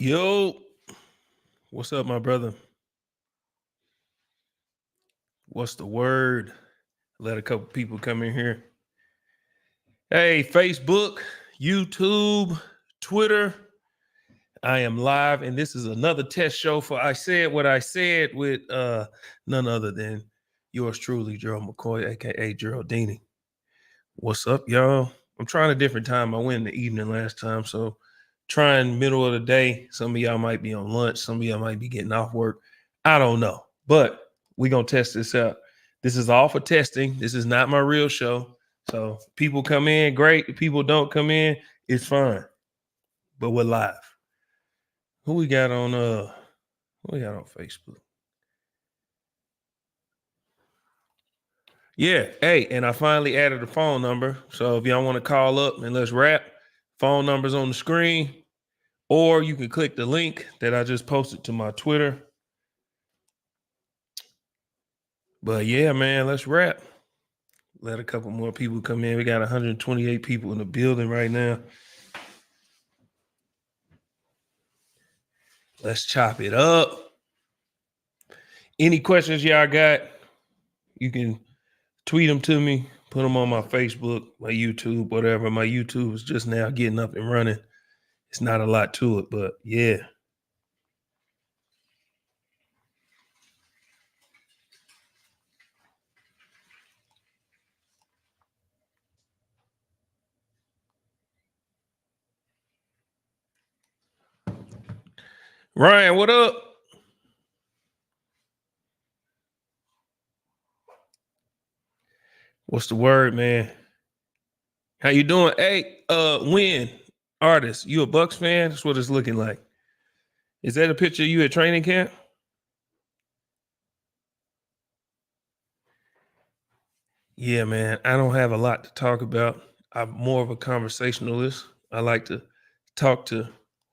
Yo, what's up, my brother? What's the word? Let a couple people come in here. Hey, Facebook, YouTube, Twitter. I am live, and this is another test show for I Said What I Said with none other than yours truly, Gerald McCoy, aka Geraldini. What's up, y'all? I'm trying a different time. I went in the evening last time, so trying middle of the day. Some of y'all might be on lunch, some of y'all might be getting off work. I don't know, but we're gonna test this out. This is all for testing. This is not my real show. So people come in, great. If people don't come in, it's fine. But we're live. Who we got on Facebook? Yeah, hey, and I finally added a phone number. So if y'all want to call up and let's rap, phone number's on the screen, or you can click the link that I just posted to my Twitter. But yeah, man, let's rap. Let a couple more people come in. We got 128 people in the building right now. Let's chop it up. Any questions y'all got, you can tweet them to me, put them on my Facebook, my YouTube, whatever. My YouTube is just now getting up and running. It's not a lot to it, but yeah. Ryan, what up? What's the word, man? How you doing? Hey, Win, artist, you a Bucks fan? That's what it's looking like. Is that a picture of you at training camp? Yeah, man. I don't have a lot to talk about. I'm more of a conversationalist. I like to talk to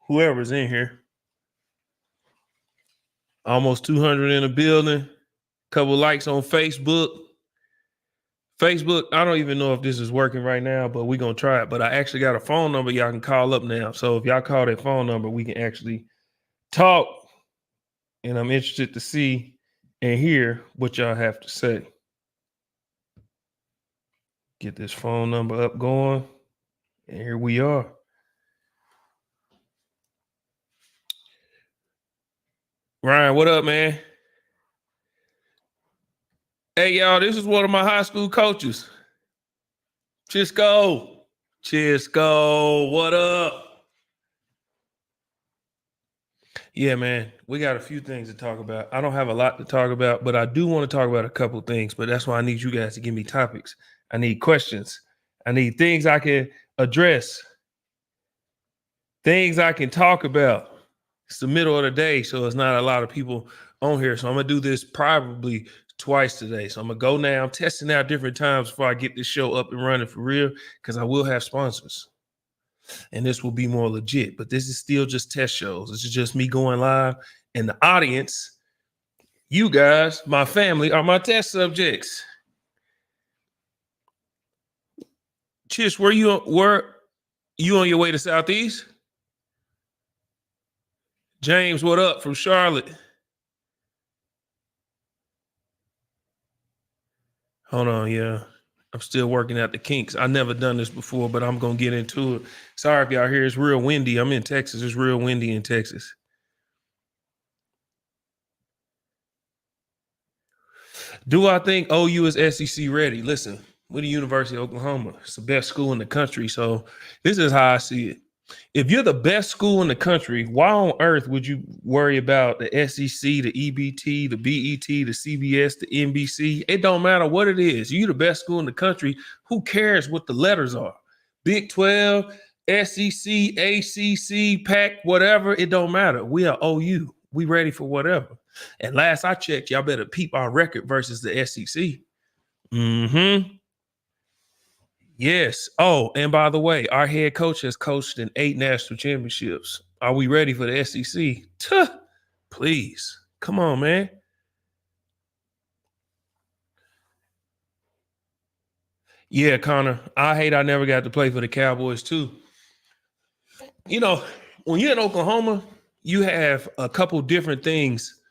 whoever's in here. Almost 200 in the building. Couple likes on Facebook. Facebook, I don't even know if this is working right now, but we're going to try it. But I actually got a phone number y'all can call up now. So if y'all call that phone number, we can actually talk. And I'm interested to see and hear what y'all have to say. Get this phone number up going. And here we are. Ryan, what up, man? Hey, y'all, this is one of my high school coaches. Chisco. Chisco, what up? Yeah, man, we got a few things to talk about. I don't have a lot to talk about, but I do want to talk about a couple things. But that's why I need you guys to give me topics. I need questions. I need things I can address, things I can talk about. It's the middle of the day, so it's not a lot of people on here. So I'm going to do this probably twice today. So I'm going to go now. I'm testing out different times before I get this show up and running for real because I will have sponsors. And this will be more legit. But this is still just test shows. This is just me going live. And the audience, you guys, my family, are my test subjects. Chish, were you on your way to Southeast? James, what up from Charlotte? Hold on, yeah. I'm still working out the kinks. I never done this before, but I'm gonna get into it. Sorry if y'all hear it's real windy. I'm in Texas. It's real windy in Texas. Do I think OU is SEC ready? Listen, we're the University of Oklahoma. It's the best school in the country. So this is how I see it. If you're the best school in the country, why on earth would you worry about the SEC, the EBT, the BET, the CBS, the NBC? It don't matter what it is. You're the best school in the country. Who cares what the letters are? Big 12, SEC, ACC, PAC, whatever. It don't matter. We are OU. We ready for whatever. And last I checked, y'all better peep our record versus the SEC. Mm-hmm. Yes. Oh, and by the way, our head coach has coached in 8 national championships. Are we ready for the SEC? Tuh, please. Come on, man. Yeah, Connor. I hate I never got to play for the Cowboys, too. You know, when you're in Oklahoma, you have a couple different things,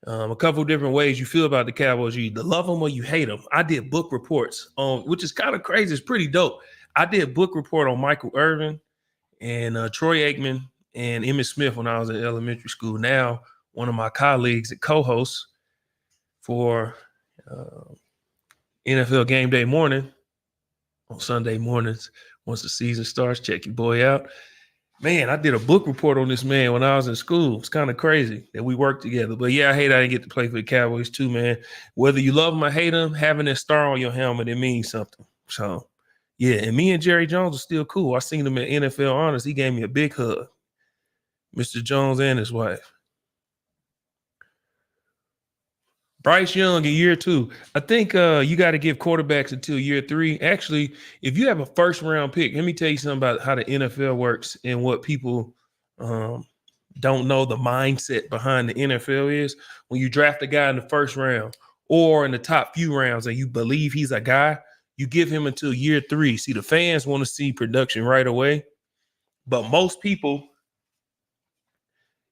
a couple different ways you feel about the Cowboys. You either love them or you hate them. I did book reports on, which is kind of crazy. It's pretty dope. I did book report on Michael Irvin and Troy Aikman and Emmitt Smith when I was in elementary school. Now, one of my colleagues that co-hosts for NFL Game Day Morning on Sunday mornings, once the season starts, check your boy out. Man, I did a book report on this man when I was in school. It's kind of crazy that we worked together. But yeah, I didn't get to play for the Cowboys too, man. Whether you love them or hate them, having that star on your helmet, it means something. So yeah, and me and Jerry Jones are still cool. I seen him at NFL Honors. He gave me a big hug. Mr. Jones and his wife. Bryce Young in year 2. I think you got to give quarterbacks until year 3. Actually, if you have a first-round pick, let me tell you something about how the NFL works and what people don't know the mindset behind the NFL is. When you draft a guy in the first round or in the top few rounds and you believe he's a guy, you give him until year 3. See, the fans want to see production right away, but most people,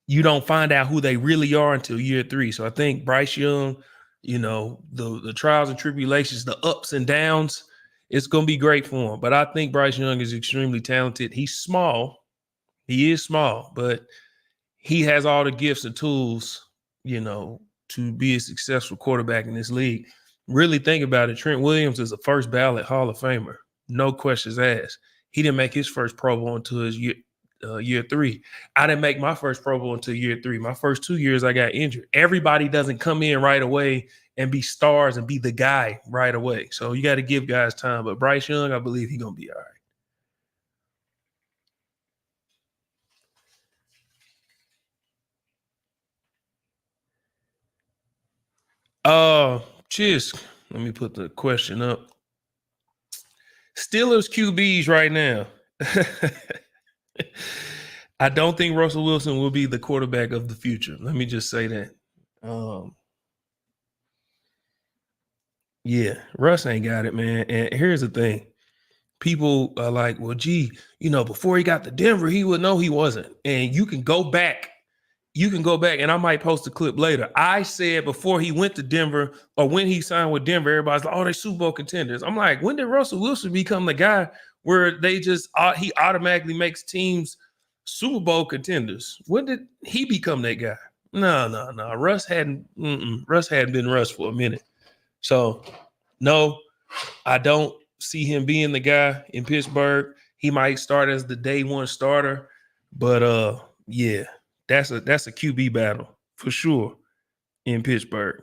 you don't find out who they really are until year 3. So I think Bryce Young, you know, the trials and tribulations, the ups and downs, it's going to be great for him. But I think Bryce Young is extremely talented. He's small. He is small, but he has all the gifts and tools, you know, to be a successful quarterback in this league. Really think about it. Trent Williams is a first ballot Hall of Famer. No questions asked. He didn't make his first Pro Bowl until his year 3. I didn't make my first Pro Bowl until year 3. My first 2 years, I got injured. Everybody doesn't come in right away and be stars and be the guy right away. So you got to give guys time. But Bryce Young, I believe he's going to be all right. Cheers. Let me put the question up. Steelers QBs right now. I don't think Russell Wilson will be the quarterback of the future. Let me just say that. Yeah, Russ ain't got it, man. And here's the thing. People are like, well, gee, you know, before he got to Denver, he would know he wasn't. And you can go back. And I might post a clip later. I said before he went to Denver or when he signed with Denver, everybody's like, oh, they're Super Bowl contenders. I'm like, when did Russell Wilson become the guy where they just he automatically makes teams Super Bowl contenders? When did he become that guy? No. Russ hadn't been Russ for a minute. So no, I don't see him being the guy in Pittsburgh. He might start as the day one starter, but yeah. That's a QB battle for sure in Pittsburgh.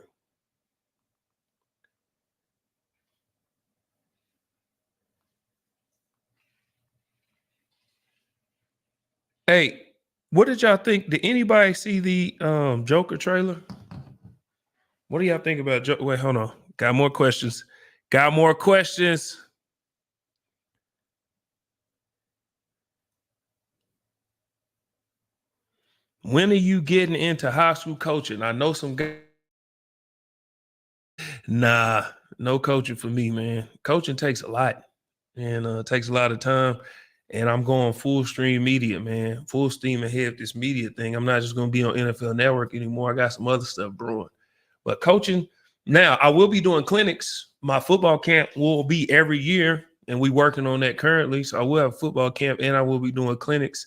Hey, what did y'all think? Did anybody see the Joker trailer? What do y'all think about Joker? Wait, hold on. Got more questions. When are you getting into high school coaching? I know some guys. Nah, no coaching for me, man. Coaching takes a lot and takes a lot of time. And I'm going full stream media, man. Full steam ahead with this media thing. I'm not just going to be on NFL Network anymore. I got some other stuff brewing. But coaching, now I will be doing clinics. My football camp will be every year, and we're working on that currently. So I will have a football camp, and I will be doing clinics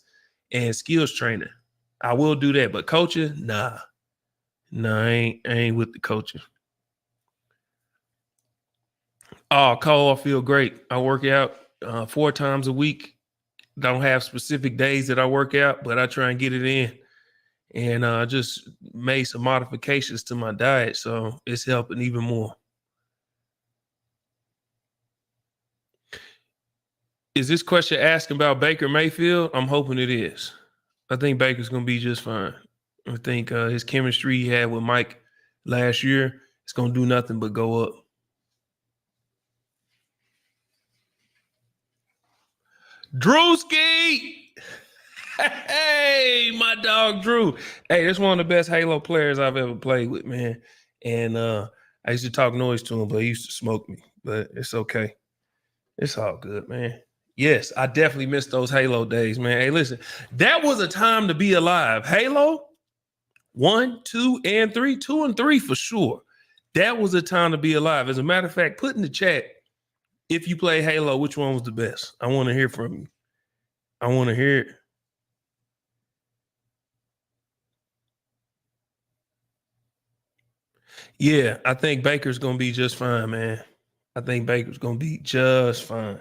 and skills training. I will do that. But coaching, nah. I ain't with the coaching. Oh, Cole, I feel great. I work out 4 times a week. Don't have specific days that I work out, but I try and get it in. And I just made some modifications to my diet, so it's helping even more. Is this question asking about Baker Mayfield? I'm hoping it is. I think Baker's going to be just fine. I think his chemistry he had with Mike last year is going to do nothing but go up. Drewski! Hey, my dog Drew. Hey, that's one of the best Halo players I've ever played with, man. And I used to talk noise to him, but he used to smoke me. But it's okay. It's all good, man. Yes, I definitely missed those Halo days, man. Hey, listen, that was a time to be alive. Halo 1, 2, and 3, 2 and 3 for sure. That was a time to be alive. As a matter of fact, put in the chat if you play Halo, which one was the best? I want to hear from you. I want to hear it. Yeah, I think Baker's gonna be just fine, man. I think Baker's gonna be just fine.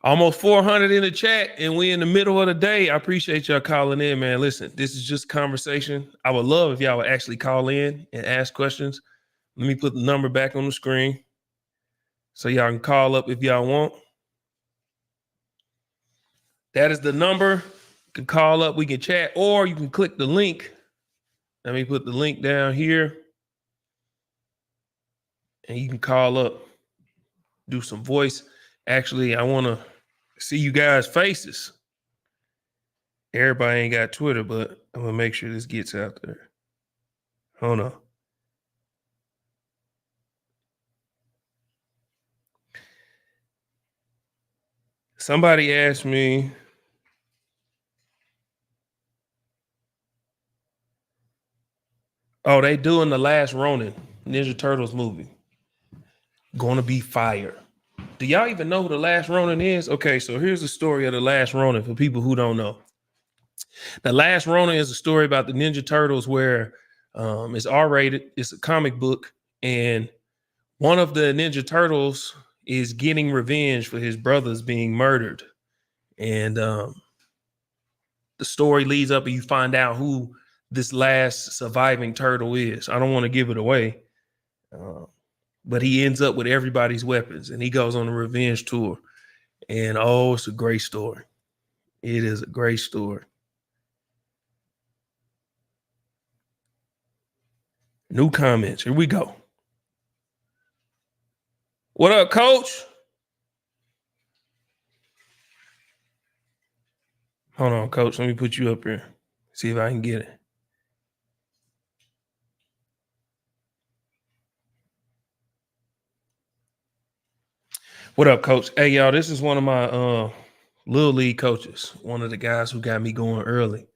Almost 400 in the chat, and we in the middle of the day. I appreciate y'all calling in, man. Listen, this is just conversation. I would love if y'all would actually call in and ask questions. Let me put the number back on the screen so y'all can call up if y'all want. That is the number. You can call up, we can chat, or you can click the link. Let me put the link down here, and you can call up, do some voice. Actually, I want to see you guys' faces. Everybody ain't got Twitter, but I'm gonna make sure this gets out there. Hold on. Somebody asked me, oh, they doing the last Ronin Ninja Turtles movie. Gonna be fire. Do y'all even know who the last Ronin is? Okay, so here's the story of the last Ronin for people who don't know. The Last Ronin is a story about the Ninja Turtles where it's R-rated. It's a comic book, and one of the Ninja Turtles is getting revenge for his brothers being murdered. And the story leads up and you find out who this last surviving turtle is. I don't want to give it away, but he ends up with everybody's weapons and he goes on a revenge tour. And oh, it's a great story. It is a great story. New comments. Here we go. What up, coach? Hold on, coach. Let me put you up here. See if I can get it. What up, coach? Hey, y'all, this is one of my little league coaches. One of the guys who got me going early.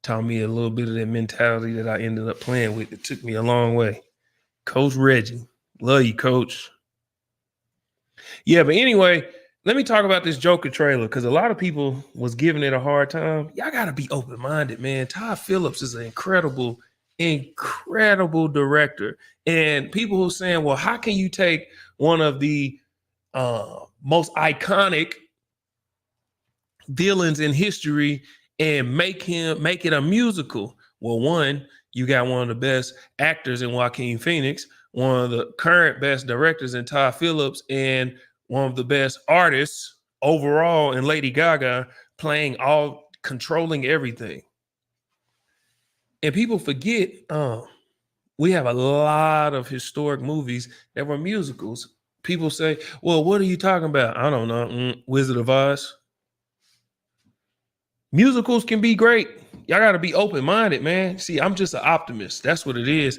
Taught me a little bit of that mentality that I ended up playing with. It took me a long way. Coach Reggie. Love you, coach. Yeah, but anyway, let me talk about this Joker trailer because a lot of people was giving it a hard time. Y'all got to be open-minded, man. Todd Phillips is an incredible, incredible director. And people who are saying, well, how can you take one of the most iconic villains in history and make it a musical? Well, one, you got one of the best actors in Joaquin Phoenix, one of the current best directors in Todd Phillips, and one of the best artists overall in Lady Gaga, playing all, controlling everything. And people forget we have a lot of historic movies that were musicals. People say, well, what are you talking about? I don't know. Wizard of Oz. Musicals can be great. Y'all got to be open-minded, man. See, I'm just an optimist. That's what it is.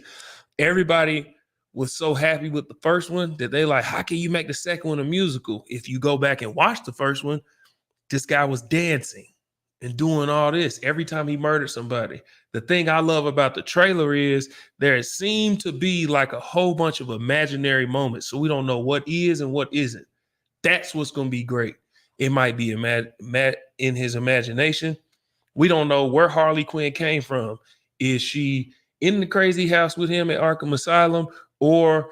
Everybody was so happy with the first one that they like, how can you make the second one a musical? If you go back and watch the first one, this guy was dancing and doing all this every time he murdered somebody. The thing I love about the trailer is there seemed to be like a whole bunch of imaginary moments. So we don't know what is and what isn't. That's what's going to be great. It might be in his imagination. We don't know where Harley Quinn came from. Is she in the crazy house with him at Arkham Asylum, or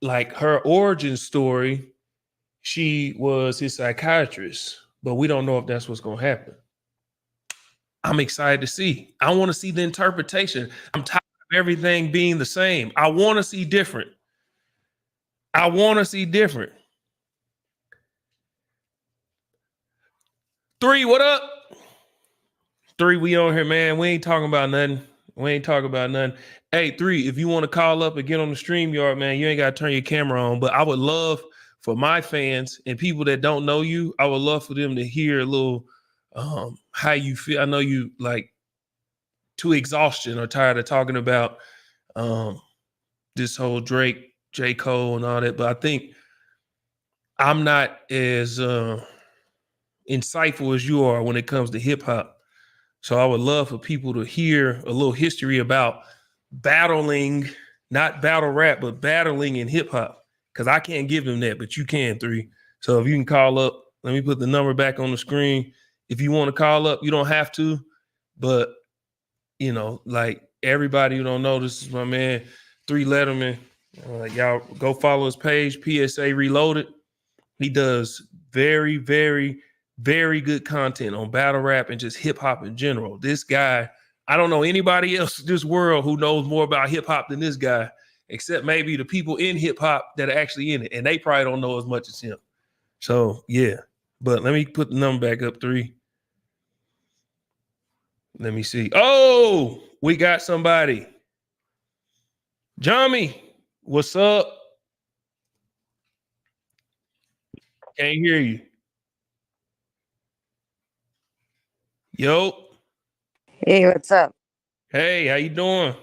like her origin story, she was his psychiatrist, but we don't know if that's what's going to happen. I'm excited to see. I want to see the interpretation. I'm tired of everything being the same. I want to see different. I want to see different. 3, what up? 3, we on here, man. We ain't talking about nothing. We ain't talking about nothing. Hey, 3, if you want to call up and get on the StreamYard, man, you ain't got to turn your camera on. But I would love for my fans and people that don't know you, I would love for them to hear a little how you feel. I know you like to exhaustion or tired of talking about this whole Drake, J. Cole and all that. But I think I'm not as insightful as you are when it comes to hip hop. So I would love for people to hear a little history about battling, not battle rap, but battling in hip hop. Because I can't give them that, but you can, 3. So if you can call up, let me put the number back on the screen. If you want to call up, you don't have to. But, you know, like everybody who don't know, this is my man, 3 Letterman. Y'all go follow his page, PSA Reloaded. He does very, very, very good content on battle rap and just hip hop in general. This guy, I don't know anybody else in this world who knows more about hip hop than this guy, except maybe the people in hip hop that are actually in it. And they probably don't know as much as him. So, yeah. But let me put the number back up, 3. Let me see. Oh, we got somebody. Johnny, what's up? Can't hear you. Yo. Hey, what's up? Hey, how you doing?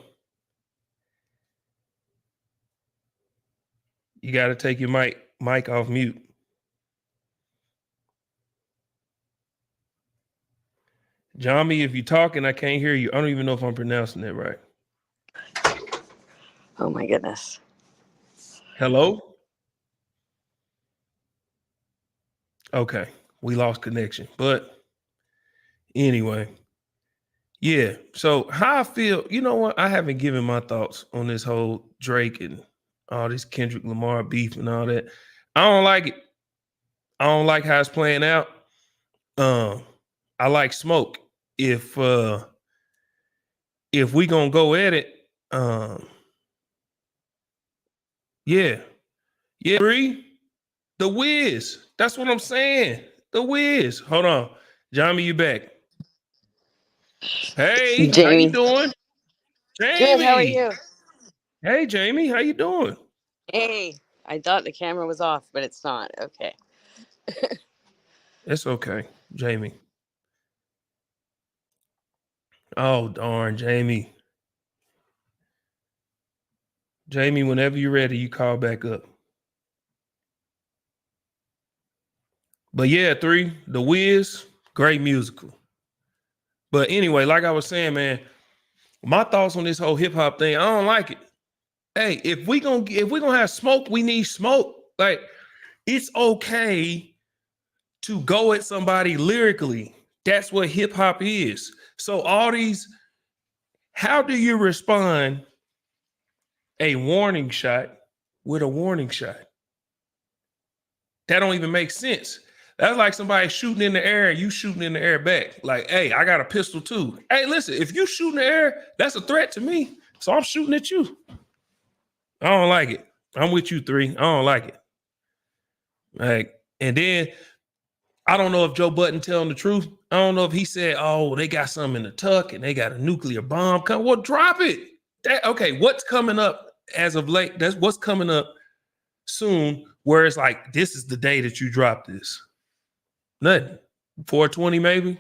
You got to take your mic off mute. Johnny, if you're talking, I can't hear you. I don't even know if I'm pronouncing that right. Oh my goodness. Hello? Okay, we lost connection. But anyway, yeah. So how I feel, you know what? I haven't given my thoughts on this whole Drake and all this Kendrick Lamar beef and all that. I don't like it. I don't like how it's playing out. I like smoke. If we gonna go at it, yeah. 3, The Wiz. That's what I'm saying. The Wiz. Hold on. Johnny, you back. Hey, Jamie. how you doing? Jamie. Good, how are you? Hey, Jamie, how you doing? Hey, I thought the camera was off, but it's not. Okay. It's okay, Jamie. Oh, darn, Jamie. Jamie, whenever you're ready, you call back up. But yeah, 3, The Wiz, great musical. But anyway, like I was saying, man, my thoughts on this whole hip hop thing, I don't like it. Hey, if we gonna have smoke, we need smoke. Like, it's okay to go at somebody lyrically. That's what hip hop is. So all these, how do you respond a warning shot with a warning shot? That don't even make sense. That's like somebody shooting in the air and you shooting in the air back. Like, hey, I got a pistol too. Hey, listen, if you shoot in the air, that's a threat to me. So I'm shooting at you. I don't like it. I'm with you, 3. I don't like it. Like, and then I don't know if Joe Budden telling the truth. I don't know if he said, oh, they got something in the tuck and they got a nuclear bomb coming. Well, drop it. Okay, what's coming up as of late? That's what's coming up soon, where it's like, this is the day that you drop this. Nothing. 420 maybe.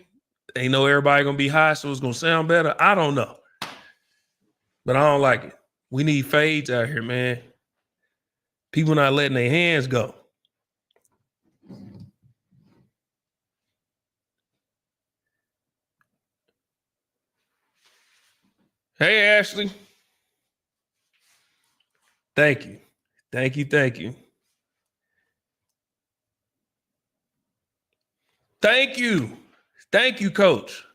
Ain't know everybody gonna be high, so it's gonna sound better. I don't know. But I don't like it. We need fades out here, man. People not letting their hands go. Hey, Ashley. Thank you. Thank you. Thank you. Thank you. Thank you, Coach.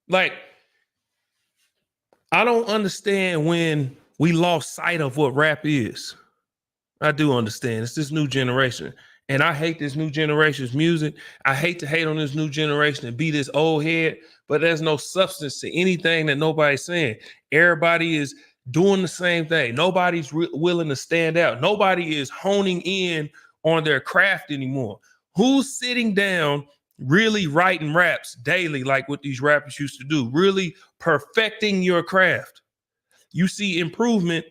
Like, I don't understand when we lost sight of what rap is. I do understand. It's this new generation. And I hate this new generation's music. I hate to hate on this new generation and be this old head, but there's no substance to anything that nobody's saying. Everybody is doing the same thing. Nobody's willing to stand out. Nobody is honing in on their craft anymore. Who's sitting down really writing raps daily like what these rappers used to do? Really perfecting your craft. You see improvement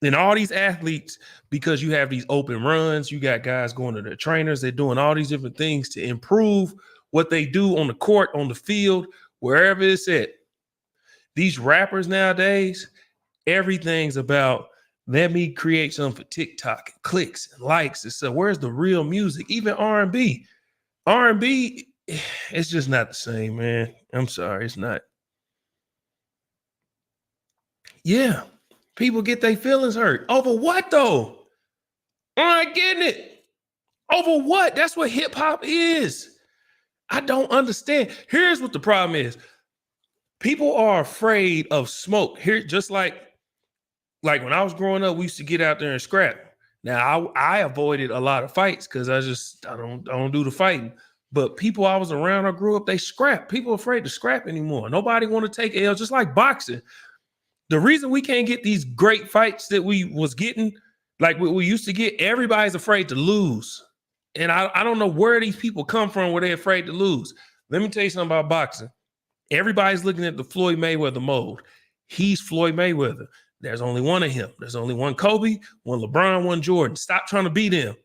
in all these athletes because you have these open runs. You got guys going to their trainers. They're doing all these different things to improve what they do on the court, on the field, wherever it's at. These rappers nowadays, everything's about Let me create something for TikTok and clicks and likes and stuff. Where's the real music? Even R&B. R&B, it's just not the same, man. I'm sorry, it's not. Yeah, people get their feelings hurt. Over what, though? I'm not getting it. Over what? That's what hip hop is. I don't understand. Here's what the problem is. People are afraid of smoke. Here, just like when I was growing up, we used to get out there and scrap. Now I avoided a lot of fights because I don't do the fighting. But people I was around, I grew up, they scrap. People are afraid to scrap anymore. Nobody want to take L, just like boxing. The reason we can't get these great fights that we was getting, like we used to get, everybody's afraid to lose. And I don't know where these people come from where they're afraid to lose. Let me tell you something about boxing. Everybody's looking at the Floyd Mayweather mold. He's Floyd Mayweather. There's only one of him. There's only one Kobe, one LeBron, one Jordan. Stop trying to be them.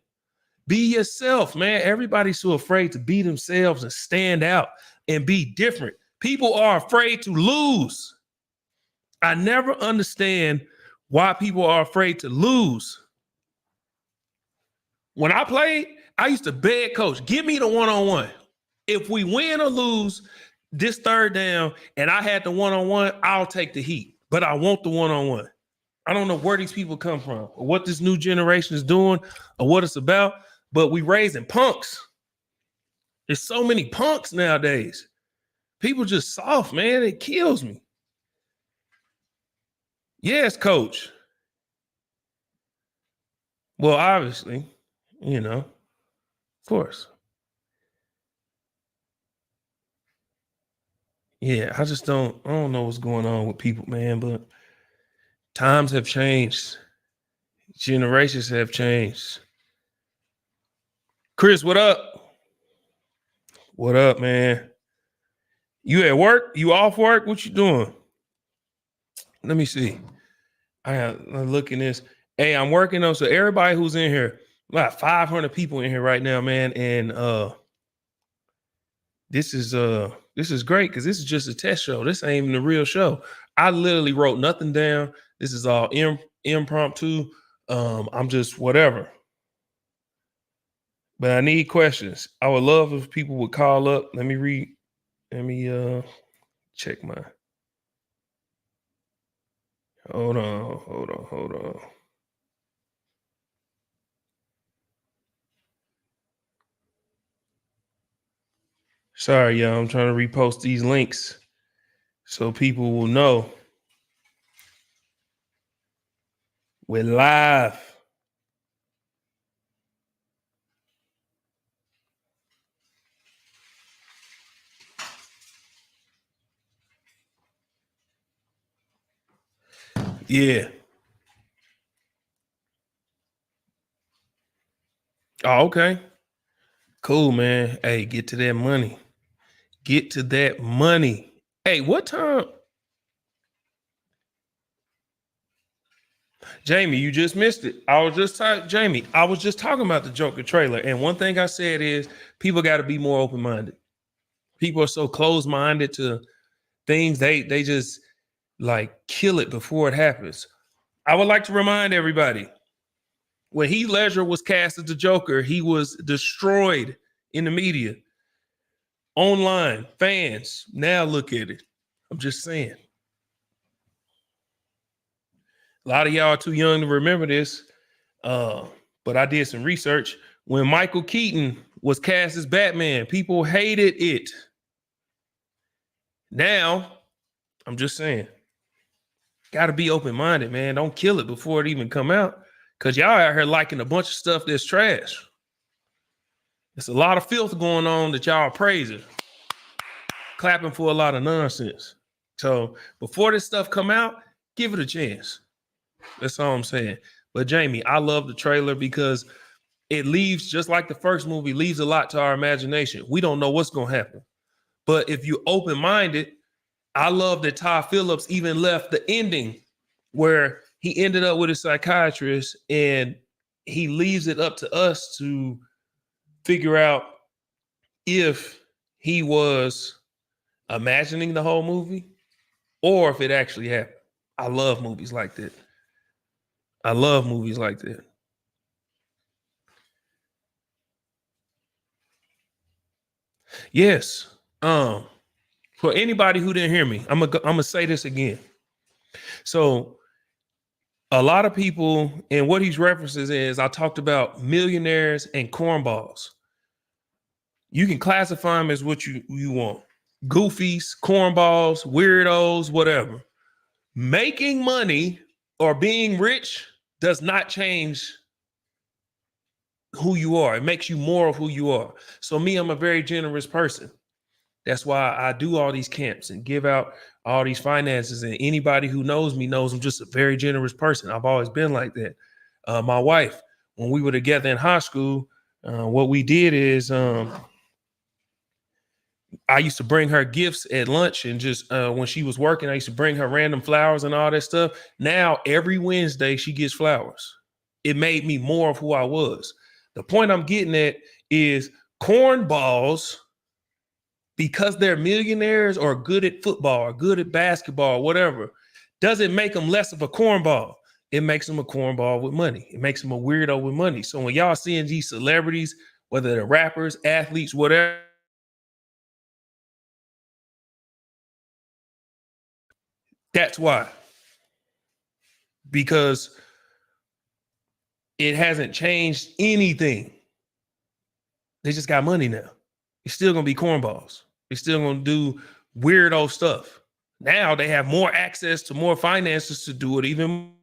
Be yourself, man. Everybody's so afraid to be themselves and stand out and be different. People are afraid to lose. I never understand why people are afraid to lose. When I played, I used to beg coach, give me the one-on-one. If we win or lose this third down and I had the one-on-one, I'll take the heat. But I want the one-on-one. I don't know where these people come from or what this new generation is doing or what it's about, but we raising punks. There's so many punks nowadays. People just soft, man. It kills me. Yes, coach. Well, obviously, of course. Yeah, I don't know what's going on with people, man, but times have changed. Generations have changed. Chris, what up? What up, man? You at work? You off work? What you doing? Let me see. I'm looking this. Hey, I'm working on, so everybody who's in here, about 500 people in here right now, man. And this is great because this is just a test show. This ain't even the real show. I literally wrote nothing down. This is all impromptu. I'm just whatever. But I need questions. I would love if people would call up. Let me check my. Hold on. Sorry, y'all. I'm trying to repost these links so people will know. We're live. Yeah. Oh, okay. Cool, man. Hey, get to that money. Get to that money. Hey, what time? Jamie, you just missed it. Jamie, I was just talking about the Joker trailer. And one thing I said is people got to be more open-minded. People are so closed-minded to things. They just like kill it before it happens. I would like to remind everybody, when Heath Ledger was cast as the Joker, he was destroyed in the media. Online, fans, now look at it. I'm just saying. A lot of y'all are too young to remember this, but I did some research. When Michael Keaton was cast as Batman, people hated it. Now, I'm just saying, got to be open-minded, man. Don't kill it before it even come out, because y'all out here liking a bunch of stuff that's trash. There's a lot of filth going on that y'all are praising, clapping for a lot of nonsense. So before this stuff come out, give it a chance. That's all I'm saying. But Jamie, I love the trailer because it leaves, just like the first movie, leaves a lot to our imagination. We don't know what's going to happen. But if you're open-minded, I love that Todd Phillips even left the ending where he ended up with a psychiatrist, and he leaves it up to us to figure out if he was imagining the whole movie or if it actually happened. I love movies like that. I love movies like that. Yes. For anybody who didn't hear me, I'm gonna say this again. So a lot of people, and what he's references is, I talked about millionaires and cornballs. You can classify them as what you want. Goofies, cornballs, weirdos, whatever. Making money or being rich does not change who you are. It makes you more of who you are. So me, I'm a very generous person. That's why I do all these camps and give out all these finances. And anybody who knows me knows I'm just a very generous person. I've always been like that. My wife, when we were together in high school, what we did is I used to bring her gifts at lunch, and just when she was working, I used to bring her random flowers and all that stuff. Now, every Wednesday, she gets flowers. It made me more of who I was. The point I'm getting at is cornballs, because they're millionaires or good at football or good at basketball or whatever, doesn't make them less of a cornball. It makes them a cornball with money. It makes them a weirdo with money. So when y'all seeing these celebrities, whether they're rappers, athletes, whatever, that's why. Because it hasn't changed anything. They just got money now. It's still gonna be cornballs. They're still gonna do weirdo stuff. Now they have more access to more finances to do it even.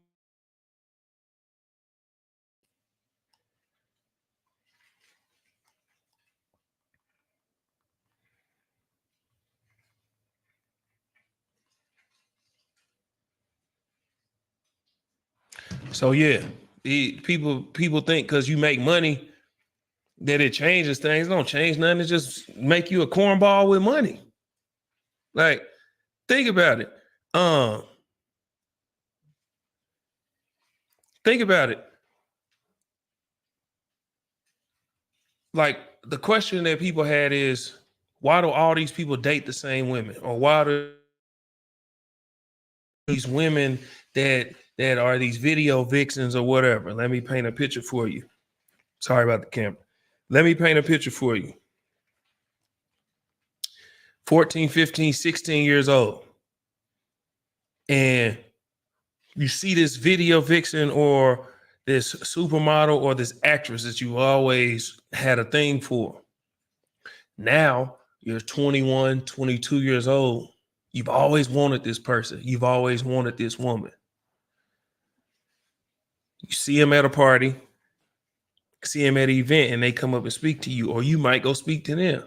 So yeah, people think because you make money that it changes things. It don't change nothing. It just make you a cornball with money. Like, think about it. Think about it. Like, the question that people had is, why do all these people date the same women? Or why do these women that are these video vixens or whatever? Let me paint a picture for you. Sorry about the camera. Let me paint a picture for you. 14, 15, 16 years old. And you see this video vixen or this supermodel or this actress that you always had a thing for. Now you're 21, 22 years old. You've always wanted this person. You've always wanted this woman. You see them at a party, see them at an event, and they come up and speak to you, or you might go speak to them.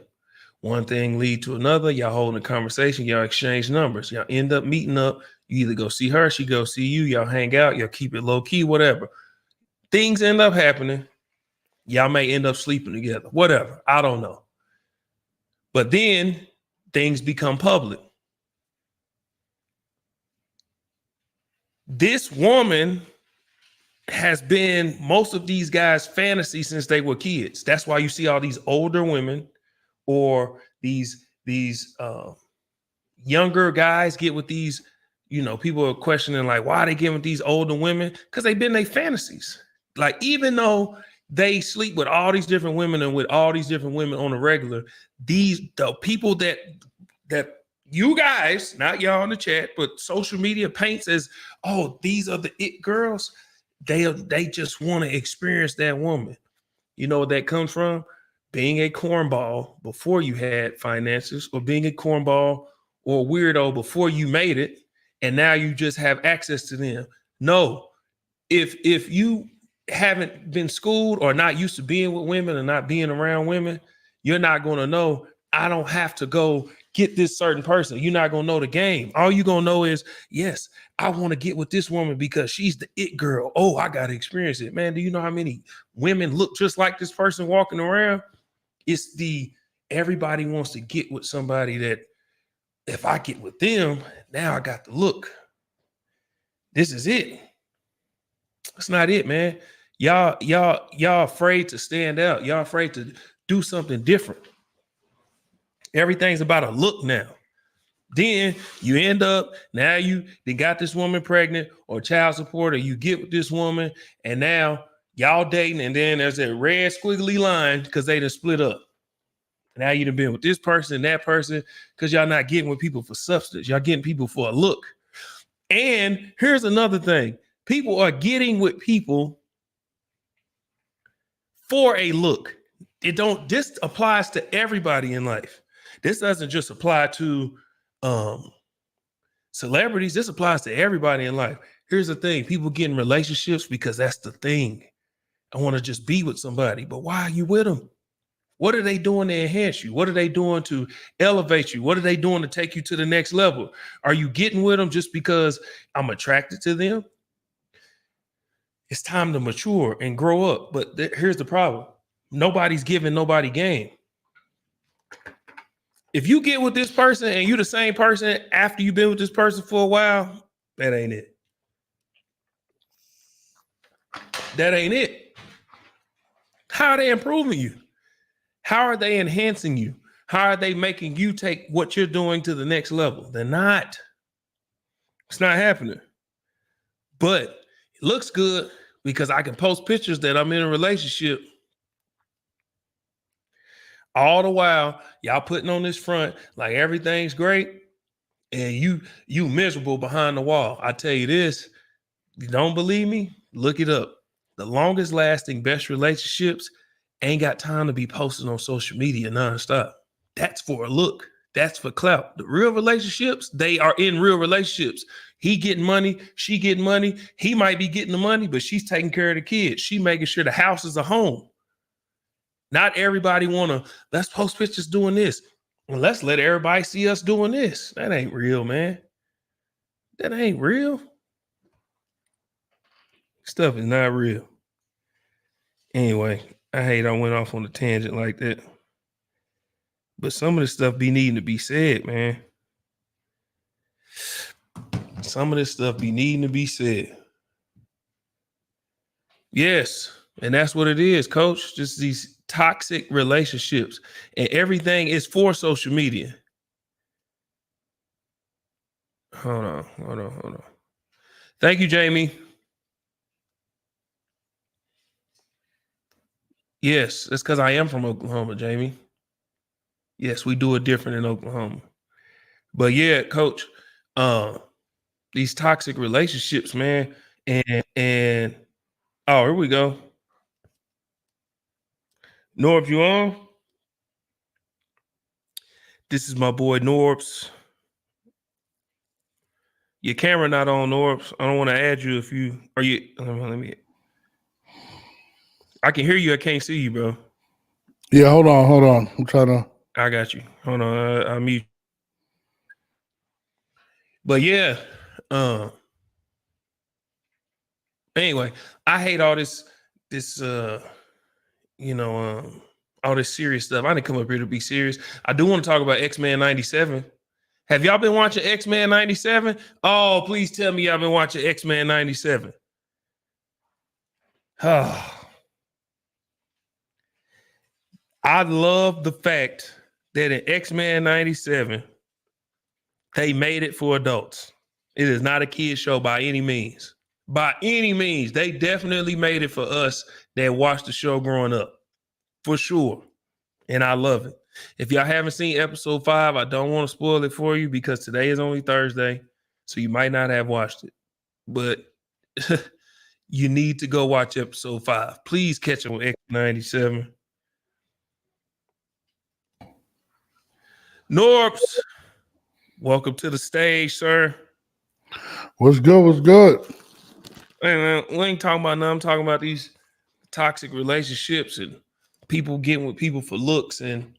One thing lead to another. Y'all holding a conversation. Y'all exchange numbers. Y'all end up meeting up. You either go see her, she go see you. Y'all hang out. Y'all keep it low key, whatever. Things end up happening. Y'all may end up sleeping together. Whatever. I don't know. But then things become public. This woman has been most of these guys' fantasy since they were kids. That's why you see all these older women or these younger guys get with these, people are questioning like, why are they getting with these older women? Because they've been their fantasies. Like, even though they sleep with all these different women and with all these different women on a regular, the people that you guys, not y'all in the chat, but social media paints as, oh, these are the it girls. They just want to experience that woman. You know what that comes from? Being a cornball before you had finances, or being a cornball or a weirdo before you made it, and now you just have access to them. No, if you haven't been schooled or not used to being with women or not being around women, you're not going to know, I don't have to go get this certain person. You're not going to know the game. All you're going to know is, yes, I want to get with this woman because she's the it girl. Oh, I got to experience it. Man, do you know how many women look just like this person walking around? It's everybody wants to get with somebody that if I get with them, now I got the look. This is it. That's not it, man. Y'all afraid to stand out. Y'all afraid to do something different. Everything's about a look now. Then you end up, now they got this woman pregnant or child support, or you get with this woman and now y'all dating, and then there's that red squiggly line because they done split up. Now you done been with this person and that person because y'all not getting with people for substance. Y'all getting people for a look. And here's another thing. People are getting with people for a look. This applies to everybody in life. This doesn't just apply to celebrities. This applies to everybody in life. Here's the thing. People get in relationships because that's the thing. I want to just be with somebody, but why are you with them? What are they doing to enhance you? What are they doing to elevate you? What are they doing to take you to the next level? Are you getting with them just because I'm attracted to them? It's time to mature and grow up. But here's the problem. Nobody's giving nobody game. If you get with this person and you're the same person after you've been with this person for a while, that ain't it. That ain't it. How are they improving you? How are they enhancing you? How are they making you take what you're doing to the next level? They're not. It's not happening. But it looks good because I can post pictures that I'm in a relationship. All the while, y'all putting on this front like everything's great, and you miserable behind the wall. I tell you this, you don't believe me? Look it up. The longest lasting, best relationships ain't got time to be posted on social media nonstop. That's for a look. That's for clout. The real relationships, they are in real relationships. He getting money, she getting money. He might be getting the money, but she's taking care of the kids. She making sure the house is a home. Not everybody let's post pictures doing this. And let's let everybody see us doing this. That ain't real, man. That ain't real. Stuff is not real. Anyway, I hate I went off on a tangent like that. But some of this stuff be needing to be said, man. Some of this stuff be needing to be said. Yes, and that's what it is, coach. Just these toxic relationships. And everything is for social media. Hold on. Thank you, Jamie. Yes, that's because I am from Oklahoma, Jamie. Yes, we do it different in Oklahoma. But yeah, coach, these toxic relationships, man, and oh, here we go. Norbs, you on? This is my boy Norbs. Your camera not on, Norbs. I don't want to add you if you are you. Let me. I can hear you. I can't see you, bro. Yeah, hold on. I'm trying to. I got you. Hold on. I'll mute. But yeah. Anyway, I hate all this all this serious stuff. I didn't come up here to be serious. I do want to talk about X-Men 97. Have y'all been watching X-Men 97? Oh, please tell me y'all been watching X-Men 97. Oh. I love the fact that in X-Men 97, they made it for adults. It is not a kid show by any means. By any means. They definitely made it for us that watched the show growing up. For sure. And I love it. If y'all haven't seen episode 5, I don't want to spoil it for you because today is only Thursday. So you might not have watched it. But you need to go watch episode 5. Please catch it on X97. Norbs, welcome to the stage, sir. What's good? Hey, man, we ain't talking about nothing. I'm talking about these toxic relationships and people getting with people for looks and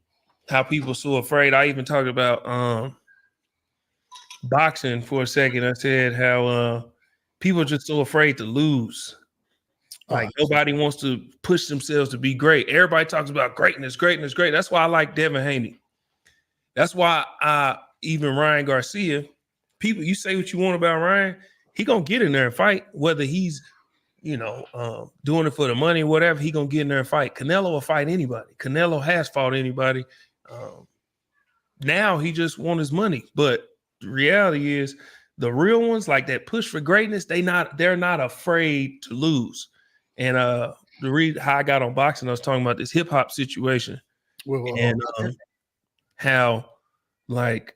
how people are so afraid. I even talked about boxing for a second. I said how people are just so afraid to lose. Like nobody wants to push themselves to be great. Everybody talks about greatness. That's why I like Devin Haney. That's why even Ryan Garcia, people, you say what you want about Ryan, he gonna get in there and fight, whether he's, doing it for the money or whatever, he gonna get in there and fight. Canelo will fight anybody. Canelo has fought anybody. Now he just wants his money, but the reality is the real ones, like that push for greatness, they're not afraid to lose. And the reason how I got on boxing, I was talking about this hip hop situation and how like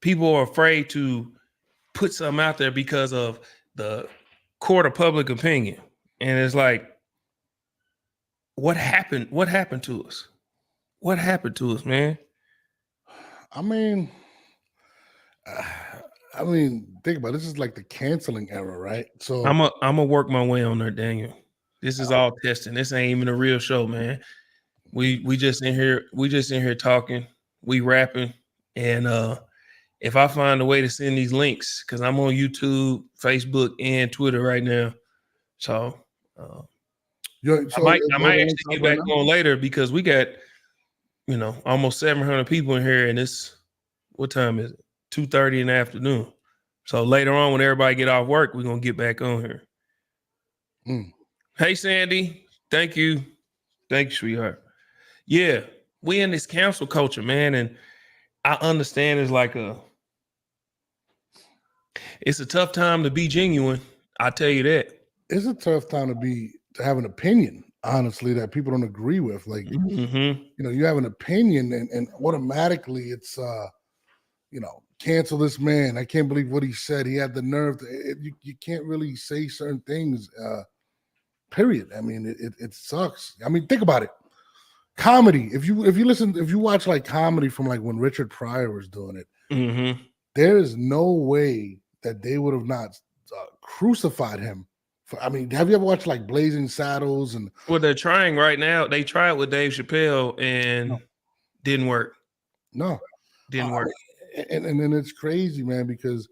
people are afraid to put something out there because of the court of public opinion. And it's like, what happened? What happened to us? What happened to us, man? I mean, think about it. This is like the canceling era, right? So I'm gonna work my way on there, Daniel. This is all testing. This ain't even a real show, man. We just in here talking. We rapping, and if I find a way to send these links, because I'm on YouTube, Facebook, and Twitter right now, so I might actually get back on later because we got almost 700 people in here, and it's what time is it? 2:30 in the afternoon. So later on, when everybody get off work, we're gonna get back on here. Hey, Sandy, thank you, sweetheart. Yeah, we in this cancel culture, man, and I understand it's a tough time to be genuine. I tell you that. It's a tough time to have an opinion, honestly, that people don't agree with. Like, you have an opinion and automatically it's, cancel this man. I can't believe what he said. He had the nerve. You can't really say certain things, period. I mean, it sucks. I mean, think about it. Comedy. If you watch like comedy from like when Richard Pryor was doing it, there is no way that they would have not crucified him. Have you ever watched like Blazing Saddles? And well, they're trying right now. They tried with Dave Chappelle and didn't work. No, didn't work. And then it's crazy, man, because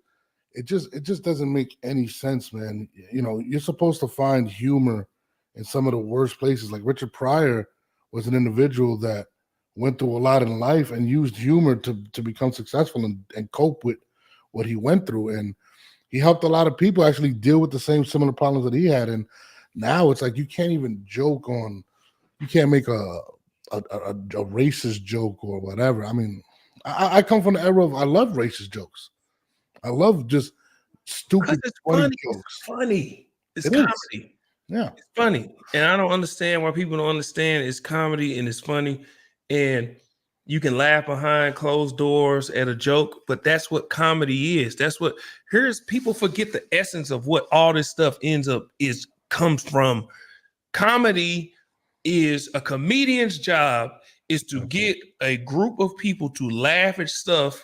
it just doesn't make any sense, man. You're supposed to find humor in some of the worst places. Like Richard Pryor was an individual that went through a lot in life and used humor to become successful and cope with what he went through. And he helped a lot of people actually deal with the similar problems that he had. And now it's like you can't even joke on, you can't make a racist joke or whatever. I mean, I come from the era of I love racist jokes. I love just stupid funny jokes. It's funny. It's comedy. Yeah. It's funny. And I don't understand why people don't understand it's comedy and it's funny. And you can laugh behind closed doors at a joke, but that's what comedy is. People forget the essence of what all this stuff comes from. Comedy is a comedian's job is to get a group of people to laugh at stuff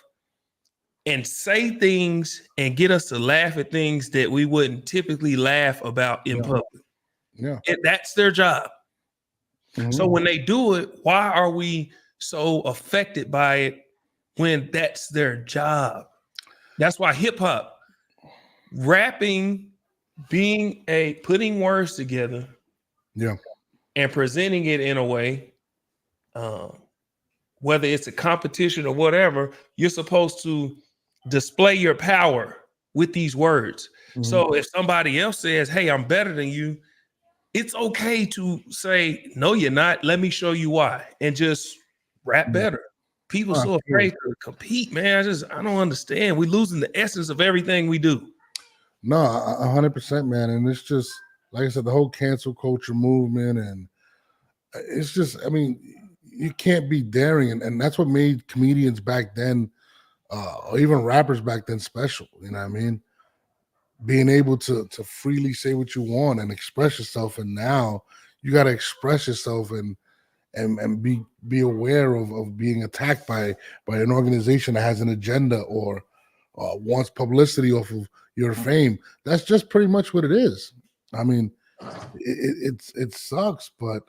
and say things and get us to laugh at things that we wouldn't typically laugh about in public. Yeah. That's their job. So when they do it, why are we so affected by it when that's their job? That's why hip hop, rapping, putting words together, and presenting it in a way, whether it's a competition or whatever, you're supposed to display your power with these words. So if somebody else says, "Hey, I'm better than you," it's okay to say, "No, you're not. Let me show you why," and just rap better. People so afraid to compete, man. I don't understand. We're losing the essence of everything we do. No, 100%, man. And it's just, like I said, the whole cancel culture movement, and it's just, I mean, you can't be daring. And that's what made comedians back then, or even rappers back then, special. You know what I mean? Being able to freely say what you want and express yourself. And now you got to express yourself and be aware of being attacked by an organization that has an agenda or wants publicity off of your fame. That's just pretty much what it is. I mean, it sucks, but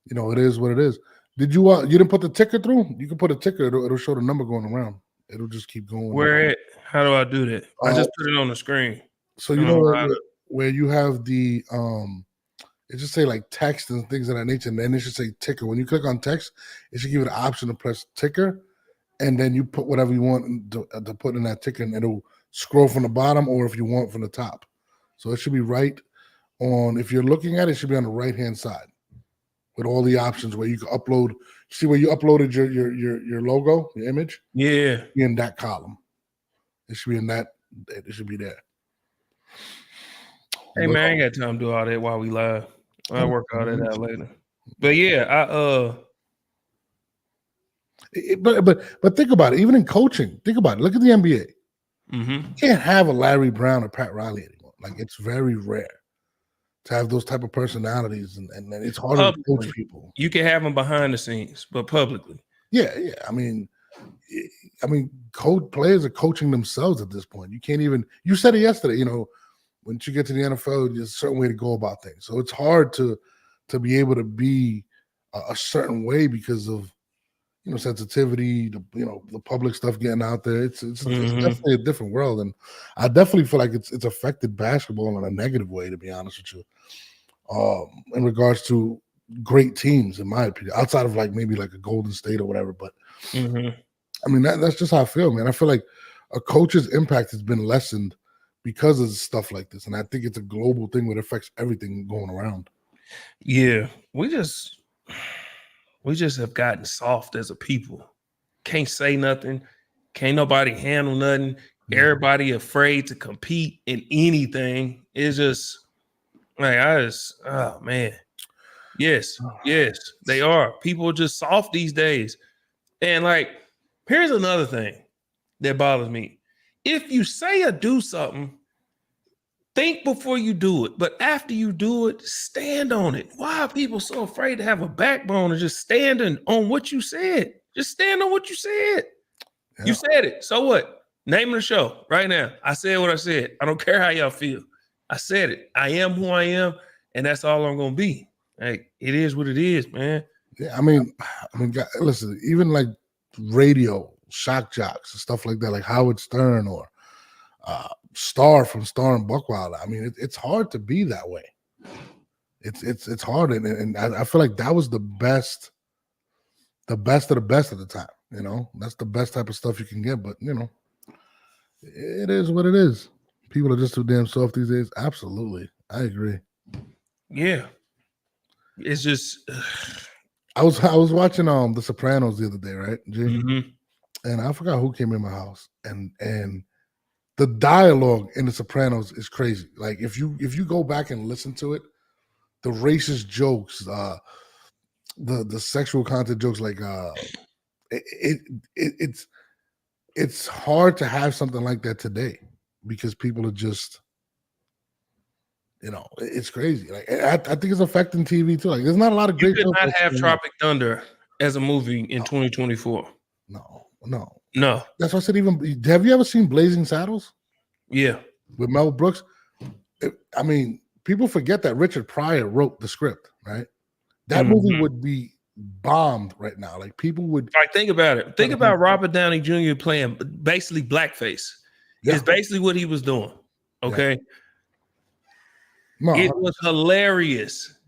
it is what it is. Did you you didn't put the ticker through? You can put a ticker. It'll show the number going around. It'll just keep going. How do I do that? I just put it on the screen. So where you have the it just say like text and things of that nature, and then it should say ticker. When you click on text, it should give you the option to press ticker, and then you put whatever you want to put in that ticker, and it'll scroll from the bottom, or if you want from the top. So it should be right on. If you're looking at it, it should be on the right hand side with all the options where you can upload. See where you uploaded your logo, your image? Yeah, in that column. It should be in that. It should be there. Hey But, man, I ain't got time to do all that while we live. I'll work all that out later. But yeah, but think about it. Even in coaching, think about it. Look at the NBA. mhm. You can't have a Larry Brown or Pat Riley anymore. Like it's very rare to have those type of personalities, and it's harder to coach people. You can have them behind the scenes, but publicly. Yeah. I mean, players are coaching themselves at this point. You can't even. You said it yesterday. You know, once you get to the NFL, there's a certain way to go about things. So it's hard to be able to be a certain way because of sensitivity, the public stuff getting out there. It's definitely a different world, and I definitely feel like it's affected basketball in a negative way, to be honest with you. In regards to great teams, in my opinion, outside of maybe a Golden State or whatever. But I mean that's just how I feel, man. I feel like a coach's impact has been lessened because of stuff like this, and I think it's a global thing that affects everything going around. Yeah, we just have gotten soft as a people. Can't say nothing. Can't nobody handle nothing. Everybody afraid to compete in anything. It's just oh man. Yes, they are. People are just soft these days. And here's another thing that bothers me. If you say or do something, think before you do it. But after you do it, stand on it. Why are people so afraid to have a backbone and just standing on what you said? Just stand on what you said. Yeah. You said it. So what? Name of the show right now. I said what I said. I don't care how y'all feel. I said it. I am who I am, and that's all I'm gonna be. It is what it is, man. Yeah, I mean, listen, even radio, shock jocks and stuff like that, like Howard Stern or Star from Star and Buckwilder. I mean, it's hard to be that way. It's hard, and I feel like that was the best of the best at the time. That's the best type of stuff you can get. But it is what it is. People are just too damn soft these days. Absolutely, I agree. Yeah, it's just. I was watching The Sopranos the other day, right, and I forgot who came in my house, and the dialogue in The Sopranos is crazy. Like if you go back and listen to it, the racist jokes, the sexual content jokes, it's hard to have something like that today because people are just, it's crazy. I think it's affecting TV too. There's not a lot of great. You could not have Tropic Thunder as a movie in 2024. No. That's why I said. Have you ever seen Blazing Saddles? Yeah, with Mel Brooks. I mean, people forget that Richard Pryor wrote the script, right? That movie would be bombed right now. People would think about it. Think about Robert Downey Jr. playing basically blackface. Yeah. It's basically what he was doing. Okay. Yeah. It was hilarious.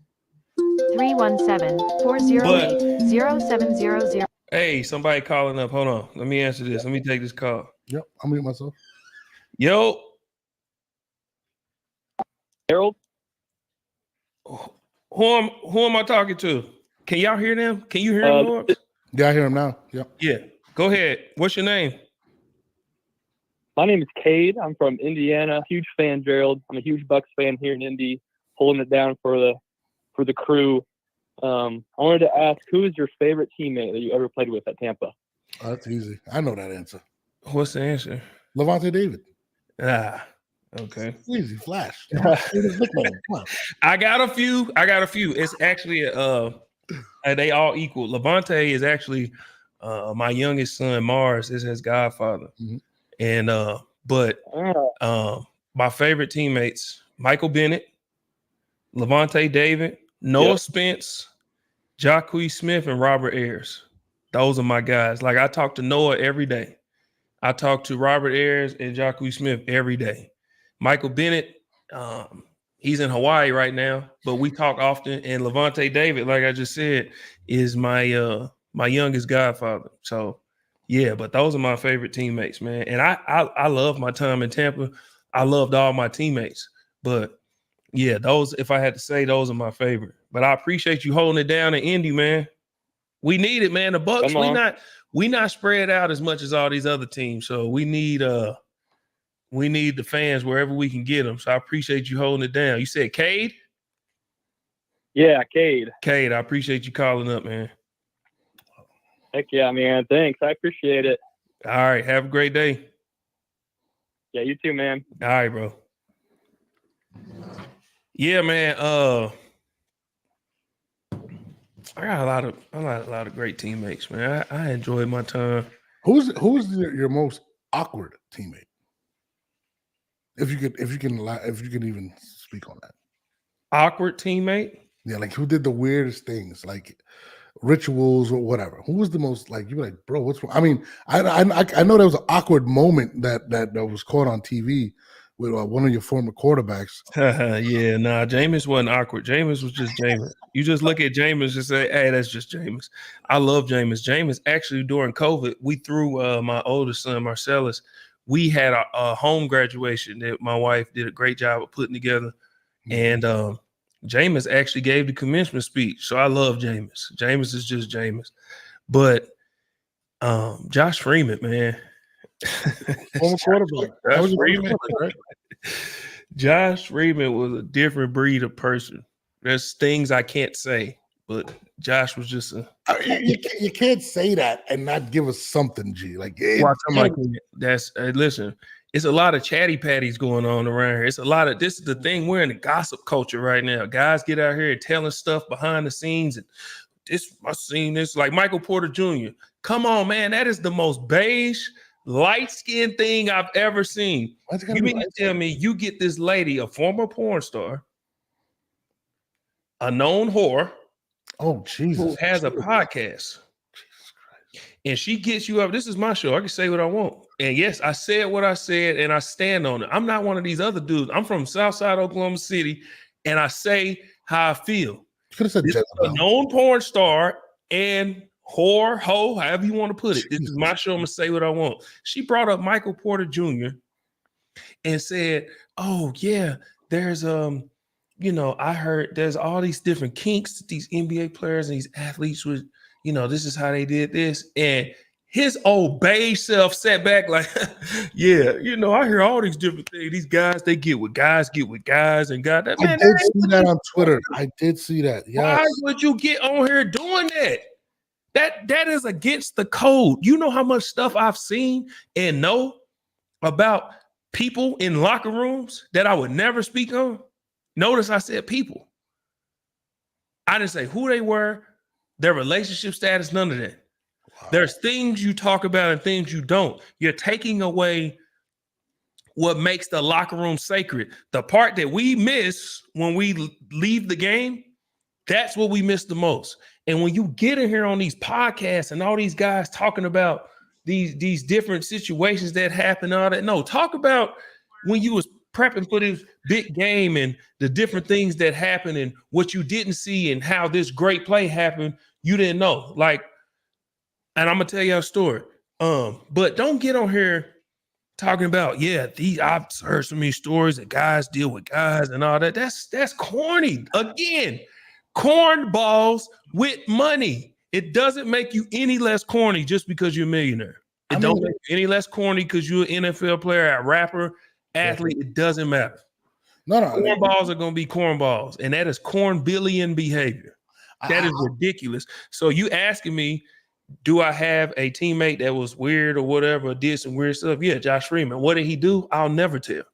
317-408-0700. Hey, somebody calling up. Hold on. Let me answer this. Let me take this call. Yep, I'll mute myself. Yo. Harold? Who am I talking to? Can y'all hear them? Can you hear them, Lord? Yeah, I hear him now. Yep. Yeah. Go ahead. What's your name? My name is Cade. I'm from Indiana. Huge fan, Gerald. I'm a huge Bucks fan here in Indy, holding it down for the crew. I wanted to ask, who is your favorite teammate that you ever played with at Tampa? Oh, that's easy. I know that answer. What's the answer? Levante David. Okay. Easy flash. I got a few. It's actually they all equal. Levante is actually my youngest son. Mars is his godfather. And but my favorite teammates: Michael Bennett, Levante David, Noah Spence, Jacque Smith, and Robert Ayers. Those are my guys. I talk to Noah every day. I talk to Robert Ayers and Jacque Smith every day. Michael Bennett, he's in Hawaii right now, but we talk often. And Levante David, like I just said, is my my youngest godfather. So yeah, but those are my favorite teammates, man. And I love my time in Tampa. I loved all my teammates. But yeah, those, if I had to say, those are my favorite. But I appreciate you holding it down in Indy, man. We need it, man. The Bucks, we not spread out as much as all these other teams. So we need We need the fans wherever we can get them. So I appreciate you holding it down. You said Cade? Yeah, Cade. Cade, I appreciate you calling up, man. Heck yeah, man. Thanks. I appreciate it. All right. Have a great day. Yeah, you too, man. All right, bro. Yeah, man. I got a lot of great teammates, man. I enjoyed my time. Who's your most awkward teammate? If you can even speak on that. Awkward teammate? Yeah, like who did the weirdest things, like rituals or whatever? Who was the most like you were like, bro, what's wrong? I mean, I know there was an awkward moment that was caught on TV with one of your former quarterbacks. Yeah, nah, Jameis wasn't awkward. Jameis was just Jameis. You just look at Jameis and say, hey, that's just Jameis. I love Jameis. Jameis, actually, during COVID, we threw my oldest son, Marcellus, we had a home graduation that my wife did a great job of putting together. And Jameis actually gave the commencement speech. So I love Jameis. Jameis is just Jameis. But Josh Freeman, man. Former quarterback. That was Freeman. Right? Josh Freeman was a different breed of person. There's things I can't say, but Josh was just a. You can't say that and not give us something, G. Like, listen. It's a lot of chatty patties going on around here. It's a lot of this is the thing. We're in the gossip culture right now. Guys get out here telling stuff behind the scenes, and this I've seen this like Michael Porter Jr. Come on, man, that is the most beige, light-skinned thing I've ever seen. You mean to tell me you get this lady, a former porn star, a known whore, Jesus, who has a podcast, and she gets you up. This is my show. I can say what I want. And yes, I said what I said, and I stand on it. I'm not one of these other dudes. I'm from Southside Oklahoma City, and I say how I feel. You could have said a known porn star and whore, hoe, however you want to put it. This is my show. I'm going to say what I want. She brought up Michael Porter Jr. and said, oh, yeah, there's, I heard there's all these different kinks that these NBA players and these athletes would, this is how they did this. And his old beige self sat back like, yeah, I hear all these different things. These guys, they get with guys, and God. That, man, I did see that on Twitter. I did see that. Yes. Why would you get on here doing that? That is against the code. You know how much stuff I've seen and know about people in locker rooms that I would never speak on? Notice I said people. I didn't say who they were, their relationship status, none of that. Wow. There's things you talk about and things you don't. You're taking away what makes the locker room sacred. The part that we miss when we leave the game, that's what we miss the most. And when you get in here on these podcasts and all these guys talking about these different situations that happen, all that, no, talk about when you was prepping for this big game and the different things that happened and what you didn't see and how this great play happened, you didn't know. Like, and I'm gonna tell you a story. But don't get on here talking about, I've heard so many stories that guys deal with guys and all that. That's corny. Again, cornballs with money. It doesn't make you any less corny just because you're a millionaire. It don't make you any less corny because you're an NFL player, a rapper, athlete. It doesn't matter. No. Cornballs are going to be cornballs, and that is cornbillion behavior. That is ridiculous. So you asking me, do I have a teammate that was weird or whatever, or did some weird stuff? Yeah, Josh Freeman. What did he do? I'll never tell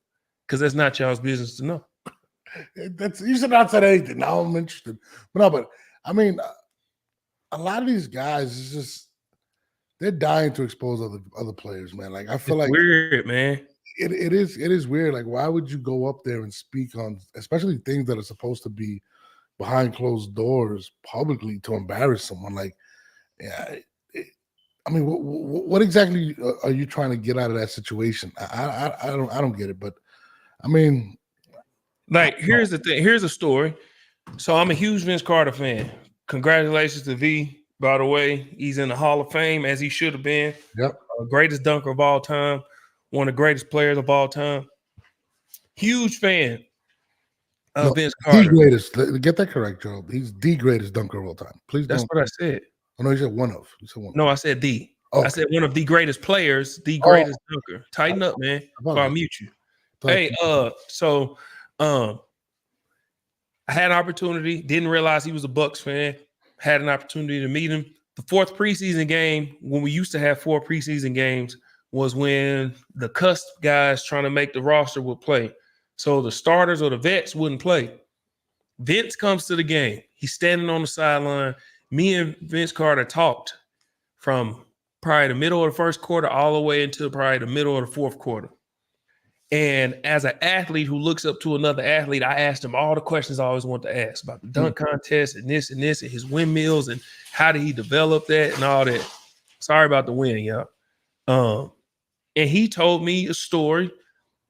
because that's not y'all's business to know. You should not say anything. Now I'm interested. But I mean, a lot of these guys is just they're dying to expose other players, man. Like I feel it's like weird, man. It is weird. Like, why would you go up there and speak on, especially things that are supposed to be behind closed doors, publicly to embarrass someone? Like, yeah. I mean, what exactly are you trying to get out of that situation? I don't get it. But I mean, like, here's the thing. Here's a story. So I'm a huge Vince Carter fan. Congratulations to V. By the way, he's in the Hall of Fame as he should have been. Yep, greatest dunker of all time. One of the greatest players of all time. Huge fan of Vince Carter. The greatest. Get that correct, Joe. He's the greatest dunker of all time. Please That's don't. what I said. Oh, no, you said one of. You said one. No, I said the. I said one of the greatest players, the Oh. greatest dunker. Tighten up, man. Or I'll mute you. Hey, so I had an opportunity, didn't realize he was a Bucks fan, had an opportunity to meet him. The fourth preseason game, when we used to have 4 preseason games, was when the cusp guys trying to make the roster would play. So the starters or the vets wouldn't play. Vince comes to the game. He's standing on the sideline. Me and Vince Carter talked from probably the middle of the first quarter all the way into probably the middle of the fourth quarter. And as an athlete who looks up to another athlete, I asked him all the questions I always want to ask about the dunk contest and this and his windmills and how did he develop that and all that. Sorry about the wind, y'all. And he told me a story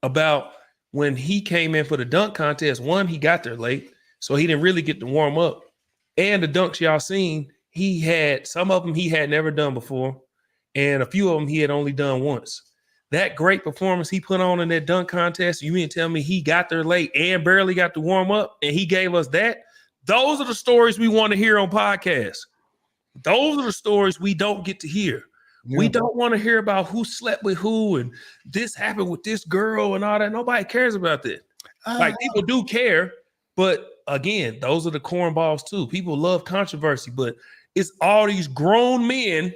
about when he came in for the dunk contest. One, he got there late, so he didn't really get to warm up. And the dunks y'all seen, he had some of them he had never done before, and a few of them he had only done once. That great performance he put on in that dunk contest, you mean to tell me he got there late and barely got to warm up, and he gave us that? Those are the stories we want to hear on podcasts. Those are the stories we don't get to hear. Yeah. We don't want to hear about who slept with who and this happened with this girl and all that. Nobody cares about that. Like, people do care, but again, those are the cornballs too. People love controversy, but it's all these grown men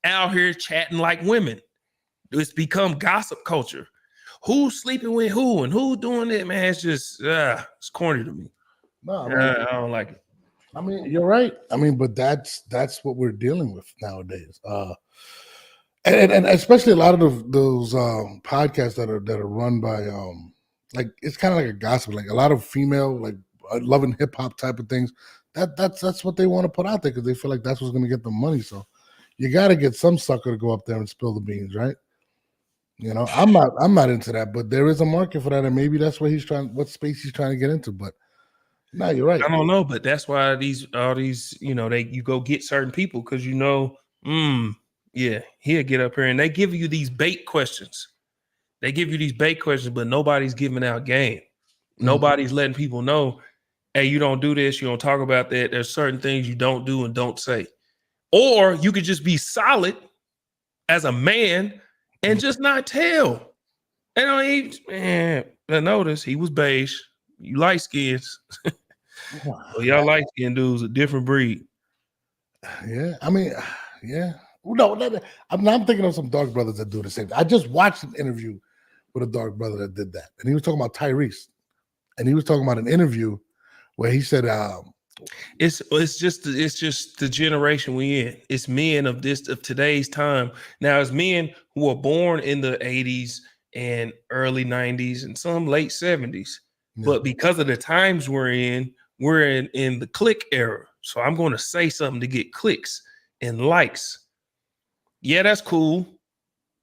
out here chatting like women. It's become gossip culture. Who's sleeping with who and who doing it, man? It's just it's corny to me. No, I don't like it. I mean, you're right. I mean, but that's what we're dealing with nowadays. And especially a lot of those podcasts that are run by like, it's kind of like a gossip, like a lot of female, like Love and Hip Hop type of things. That's what they want to put out there because they feel like that's what's going to get them money. So you got to get some sucker to go up there and spill the beans, right? You know, I'm not into that, but there is a market for that, and maybe that's what space he's trying to get into. But no, you're right. I don't know, but that's why all these, you know, you go get certain people because you know, yeah, he'll get up here and they give you these bait questions. They give you these bait questions, but nobody's giving out game. Nobody's letting people know, hey, you don't do this, you don't talk about that. There's certain things you don't do and don't say. Or you could just be solid as a man and just not tell. And I notice he was beige. You light skins. Well, y'all light skinned dudes a different breed. Yeah, I mean, yeah. No, I'm thinking of some dark brothers that do the same thing. I just watched an interview with a dark brother that did that, and he was talking about Tyrese, and he was talking about an interview where he said, "It's just the generation we in. It's men of today's time. Now, it's men who were born in the 80s and early 90s and some late 70s, but because of the times we're in the click era. So I'm going to say something to get clicks and likes. Yeah, that's cool.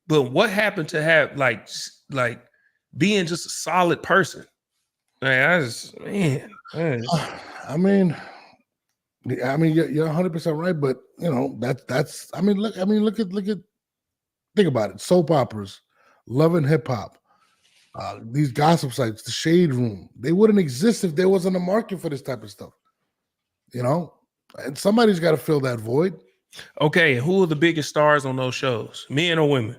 But what happened to have like being just a solid person? I mean, you're 100% right, but you know, that's look at think about it. Soap operas, Love and Hip Hop, these gossip sites, the Shade Room, they wouldn't exist if there wasn't a market for this type of stuff. You know, and somebody's got to fill that void. Okay, who are the biggest stars on those shows? Men or women?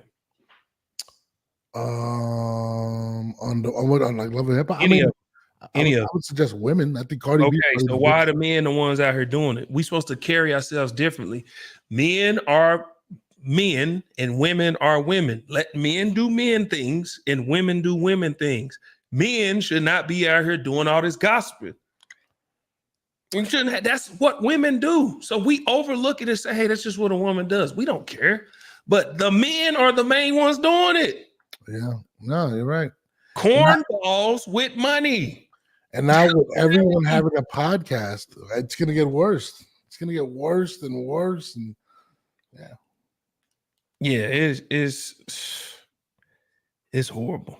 On like Love and Hip Hop. I would suggest women. I think Cardi B. Okay, so why are the men the ones out here doing it? We supposed to carry ourselves differently. Men are men and women are women. Let men do men things and women do women things. Men should not be out here doing all this gossiping. That's what women do. So we overlook it and say, hey, that's just what a woman does. We don't care. But the men are the main ones doing it. Yeah, no, you're right. Cornballs with money. And now with everyone having a podcast, it's going to get worse. It's going to get worse and worse. And yeah. Yeah, it's horrible.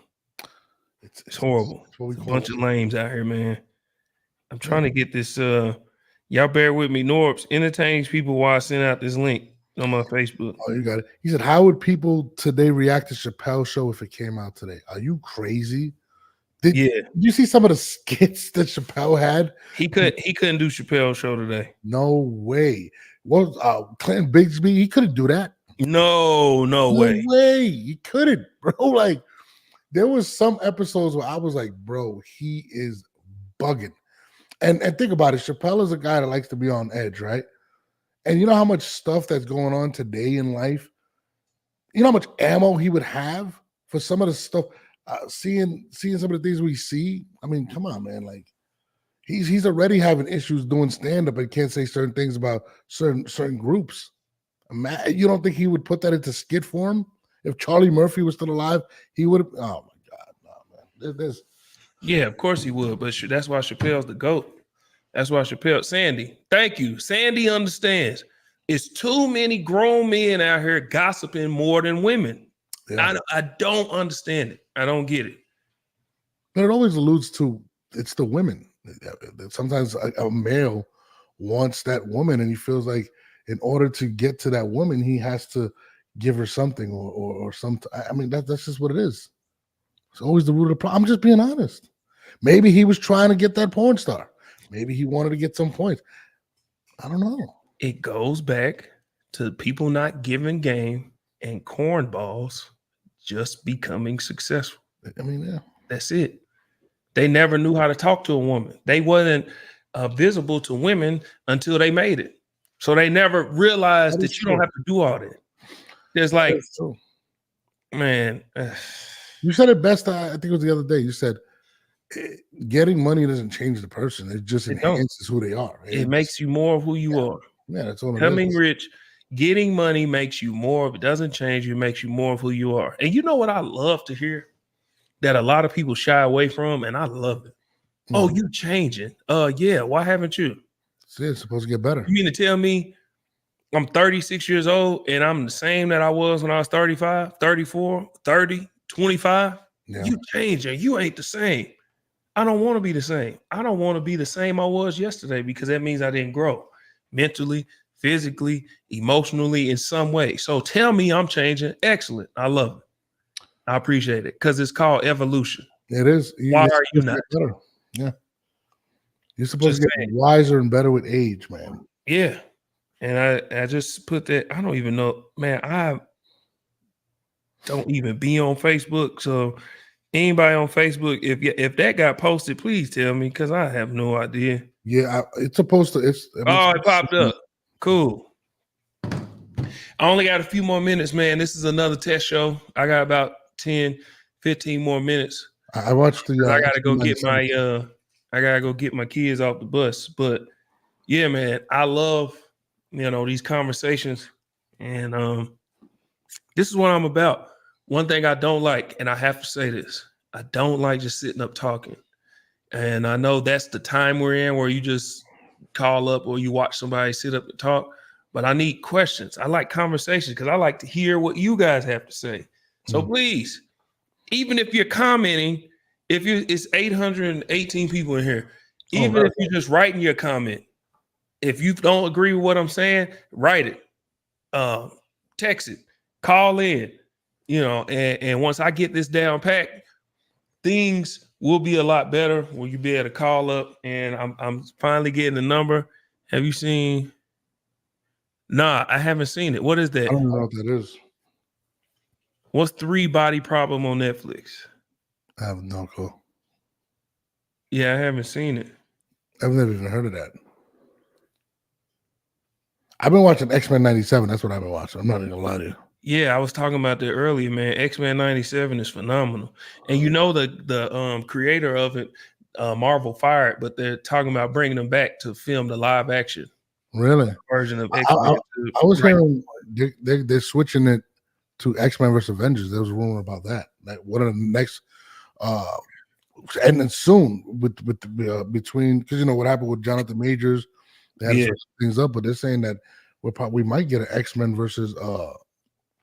It's horrible. It's a bunch of lames out here, man. I'm trying to get this. Y'all bear with me. Norbs entertains people while I send out this link on my Facebook. Oh, you got it. He said, how would people today react to Chappelle's show if it came out today? Are you crazy? Did you see some of the skits that Chappelle had? He couldn't do Chappelle's show today. No way. Well, Clinton Bigsby, he couldn't do that. No No way. way. You couldn't, bro. Like, there was some episodes where I was like, bro, he is bugging. And think about it. Chappelle is a guy that likes to be on edge, right? And you know how much stuff that's going on today in life? You know how much ammo he would have for some of the stuff. Seeing some of the things we see. I mean, come on, man. Like, he's already having issues doing stand-up and can't say certain things about certain groups. You don't think he would put that into skit form? If Charlie Murphy was still alive, he would have. Oh my God, no, man. There's Yeah, of course he would, but that's why Chappelle's the GOAT. That's why Chappelle, Sandy, thank you. Sandy understands. It's too many grown men out here gossiping more than women. yeah. I don't understand it. I don't get it. But it always alludes to it's the women. Sometimes a male wants that woman, and he feels like in order to get to that woman, he has to give her something or something. I mean, that's just what it is. It's always the root of the problem. I'm just being honest. Maybe he was trying to get that porn star. Maybe he wanted to get some points. I don't know. It goes back to people not giving game and cornballs just becoming successful. I mean, yeah. That's it. They never knew how to talk to a woman. They wasn't visible to women until they made it. So they never realized that you don't have to do all that. There's like, That's true. man, You said it best. I think it was the other day. You said getting money doesn't change the person. It just It don't. enhances who they are. it makes you more of who you are. Yeah, that's all. Becoming rich, getting money makes you more of it. Doesn't change you, makes you more of who you are. And you know what I love to hear? That a lot of people shy away from, and I love it. Oh, you changing? Yeah. Why haven't you? It's supposed to get better. You mean to tell me I'm 36 years old and I'm the same that I was when I was 35, 34, 30, 25? Yeah. You changing. You ain't the same. I don't want to be the same. I don't want to be the same I was yesterday because that means I didn't grow mentally, physically, emotionally, in some way. So tell me I'm changing. Excellent. I love it. I appreciate it because it's called evolution. It is. Why are you not? Better. Yeah. You're supposed Just to get wiser and better with age, man. Yeah. And I just put that. I don't even know, man. I don't even be on Facebook. So anybody on Facebook, if that got posted, please tell me because I have no idea. Yeah, it's supposed to. Oh, it popped up. Cool. I only got a few more minutes, man. This is another test show. I got about 10, 15 more minutes. I watched the. I gotta go get my I gotta go get my kids off the bus. But yeah, man, I love these conversations, and this is what I'm about. One thing I don't like, and I have to say this, I don't like just sitting up talking. And I know that's the time we're in where you just call up or you watch somebody sit up and talk. But I need questions. I like conversations because I like to hear what you guys have to say. So please, even if you're commenting, it's 818 people in here, even if you're just writing your comment, if you don't agree with what I'm saying, write it, text it, call in, and once I get this down packed, things will be a lot better when you be able to call up. And I'm finally getting the number. Have you seen? Nah, I haven't seen it. What is that? I don't know what that is. What's 3 Body Problem on Netflix? I have no clue. Yeah, I haven't seen it. I've never even heard of that. I've been watching X-Men 97. That's what I've been watching. I'm not even gonna lie to you. Yeah, I was talking about that earlier, man. X-Men 97 is phenomenal. And the creator of it, Marvel fired, but they're talking about bringing them back to film the live action Really? version of X-Men. I was hearing they're switching it to X-Men versus Avengers. There was a rumor about that. Like one of the next and then soon between, because what happened with Jonathan Majors, they had to switch things up, but they're saying that we might get an X-Men versus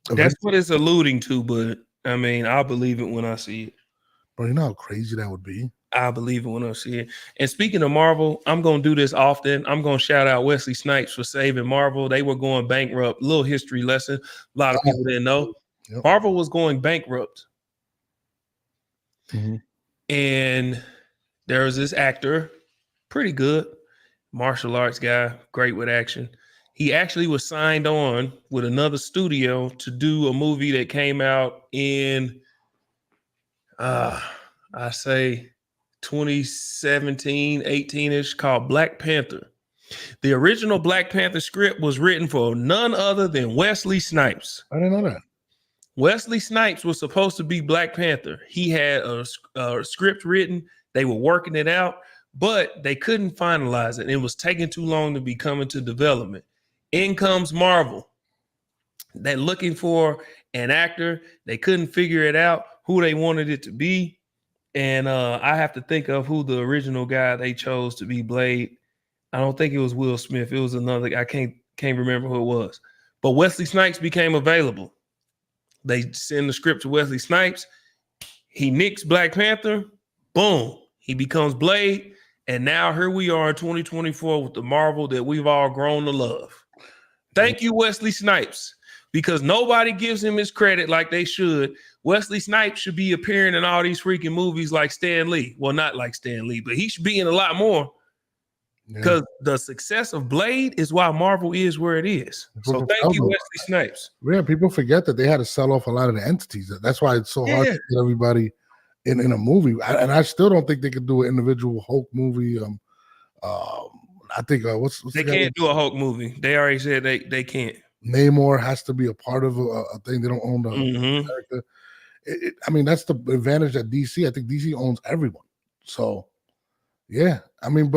that's what it's alluding to, but I mean, I'll believe it when I see it. Bro, you know how crazy that would be? I believe it when I see it. And speaking of Marvel, I'm going to do this often. I'm going to shout out Wesley Snipes for saving Marvel. They were going bankrupt. Little history lesson. A lot of people didn't know. Yep. Marvel was going bankrupt. Mm-hmm. And there was this actor, pretty good, martial arts guy, great with action. He actually was signed on with another studio to do a movie that came out in, I say 2017, 18-ish, called Black Panther. The original Black Panther script was written for none other than Wesley Snipes. I didn't know that. Wesley Snipes was supposed to be Black Panther. He had a script written. They were working it out, but they couldn't finalize it. It was taking too long to be coming to development. In comes Marvel. They're looking for an actor. They couldn't figure it out who they wanted it to be. And I have to think of who the original guy they chose to be Blade. I don't think it was Will Smith. It was another. I can't remember who it was. But Wesley Snipes became available. They send the script to Wesley Snipes. He nicks Black Panther. Boom. He becomes Blade. And now here we are in 2024 with the Marvel that we've all grown to love. Thank you, Wesley Snipes, because nobody gives him his credit like they should. Wesley Snipes should be appearing in all these freaking movies like Stan Lee. Well, not like Stan Lee, but he should be in a lot more. Because the success of Blade is why Marvel is where it is. So thank you, Wesley Snipes. Yeah, people forget that they had to sell off a lot of the entities. That's why it's so hard to get everybody in a movie. And I still don't think they could do an individual Hulk movie. I think what's they can't do a Hulk movie. They already said they can't. Namor has to be a part of a thing. They don't own the character. I mean, that's the advantage that DC. I think DC owns everyone. So, yeah. I mean,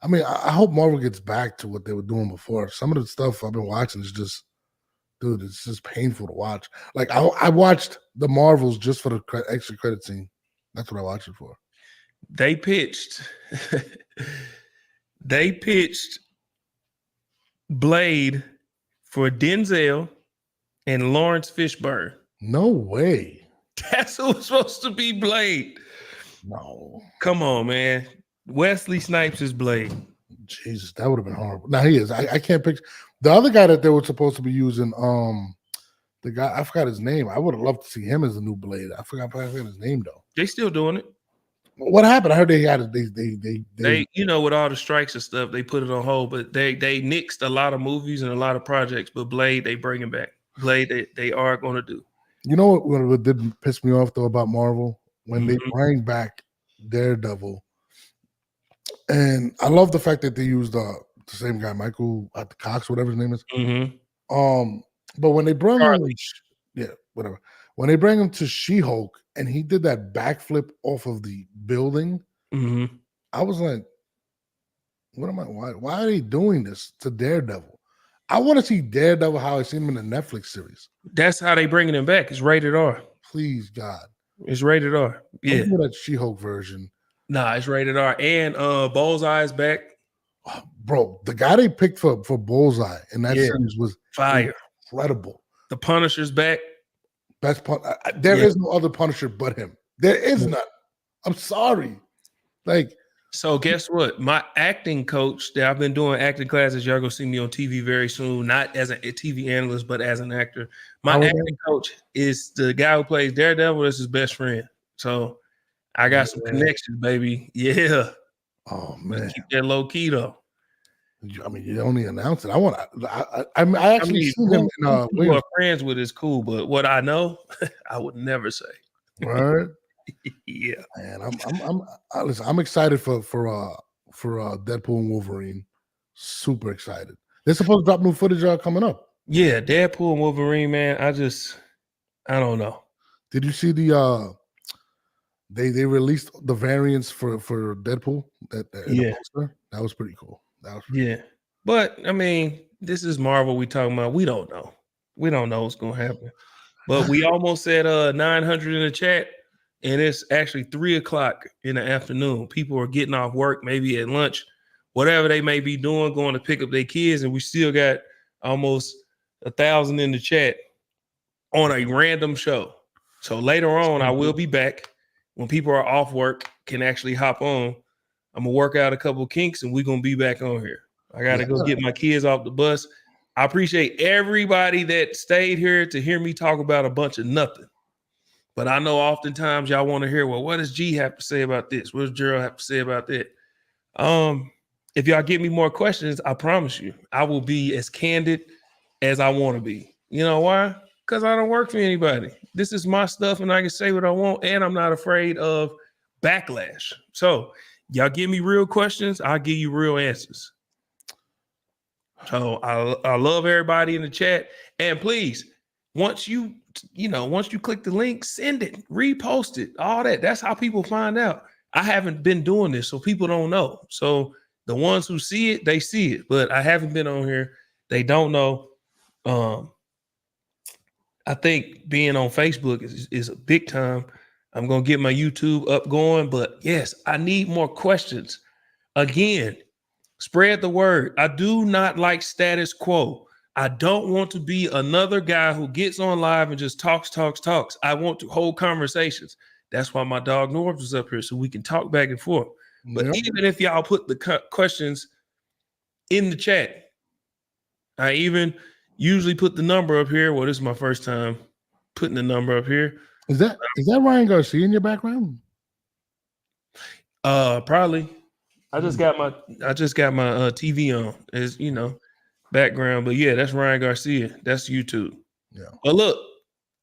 I hope Marvel gets back to what they were doing before. Some of the stuff I've been watching is just, dude, it's just painful to watch. Like I watched the Marvels just for the extra credit scene. That's what I watched it for. They pitched Blade for Denzel and Lawrence Fishburne. No way. That's who was supposed to be Blade. No. Come on, man. Wesley Snipes is Blade. Jesus, that would have been horrible. Now he is. I can't picture the other guy that they were supposed to be using. The guy, I forgot his name. I would have loved to see him as the new Blade. I forgot his name though. They still doing it. What happened? I heard they had they you know, with all the strikes and stuff, they put it on hold. But they nixed a lot of movies and a lot of projects. But Blade, they bring him back. Blade, they are going to do. You know what did piss me off though about Marvel when they bring back Daredevil. And I love the fact that they used the same guy, Michael Cox, whatever his name is. But when they brought him, whatever. When they bring him to She-Hulk and he did that backflip off of the building, I was like, why are they doing this to Daredevil? I want to see Daredevil how I seen him in the Netflix series. That's how they bringing him back. It's rated R. Please, God. It's rated R. Yeah. That She-Hulk version. Nah, it's rated R. And Bullseye's back. Oh, bro, the guy they picked for Bullseye in that series was fire. Incredible. The Punisher's back. Best there is no other Punisher but him. There is none. I'm sorry. Like, so guess what? My acting coach that I've been doing acting classes, y'all gonna see me on TV very soon, not as a TV analyst, but as an actor. My acting coach is the guy who plays Daredevil. That's his best friend. So I got some connections, baby. Yeah. Oh man, keep that low key though. I mean, you only announced it. I actually seen him. We are friends with is cool, but what I know, I would never say. Right? Yeah, man. I'm excited for Deadpool and Wolverine. Super excited. They're supposed to drop new footage coming up. Yeah, Deadpool and Wolverine, man. I don't know. Did you see the they released the variants for Deadpool? That was pretty cool. But I mean, this is Marvel we talking about. We don't know. We don't know what's gonna happen. But we almost said 900 in the chat, and it's actually 3:00 in the afternoon. People are getting off work, maybe at lunch, whatever they may be doing, going to pick up their kids, and we still got almost 1,000 in the chat on a random show. So later on, I will be back when people are off work, can actually hop on. I'm gonna work out a couple kinks and we're gonna be back on here. I gotta go get my kids off the bus. I appreciate everybody that stayed here to hear me talk about a bunch of nothing. But I know oftentimes y'all want to hear, well, what does G have to say about this? What does Gerald have to say about that? if y'all give me more questions, I promise you, I will be as candid as I want to be. You know why? Because I don't work for anybody. This is my stuff, and I can say what I want, and I'm not afraid of backlash. So y'all give me real questions, I'll give you real answers. So I love everybody in the chat. And please, once you click the link, send it, repost it, all that. That's how people find out. I haven't been doing this, so people don't know. So the ones who see it, they see it. But I haven't been on here. They don't know. I think being on Facebook is a big time. I'm going to get my YouTube up going. But yes, I need more questions. Again, spread the word. I do not like status quo. I don't want to be another guy who gets on live and just talks. I want to hold conversations. That's why my dog Norbs was up here, so we can talk back and forth. But Yep. even if y'all put the questions in the chat, I even usually put the number up here. Well, this is my first time putting the number up here. Is that Ryan Garcia in your background? Probably. I just got my TV on as background, but yeah, that's Ryan Garcia. That's YouTube. Yeah. But look,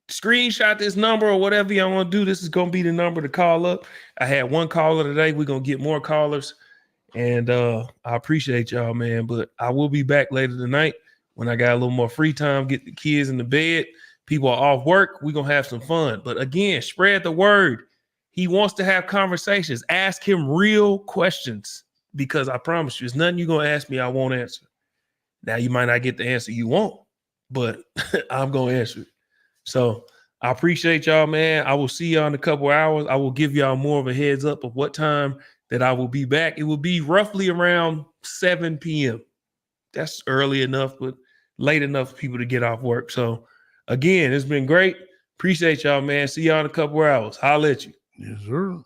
screenshot this number or whatever y'all want to do. This is gonna be the number to call up. I had one caller today. We're gonna get more callers, and I appreciate y'all, man. But I will be back later tonight when I got a little more free time. Get the kids in the bed. People are off work. We're gonna have some fun. But again, spread the word. He wants to have conversations. Ask him real questions, because I promise you, it's nothing you're gonna ask me I won't answer. Now you might not get the answer you want, but I'm gonna answer it. So I appreciate y'all, man. I will see y'all in a couple hours. I will give y'all more of a heads up of what time that I will be back. It will be roughly around 7 p.m. That's early enough, but late enough for people to get off work. So again, it's been great. Appreciate y'all, man. See y'all in a couple hours. Holla at you. Yes, sir.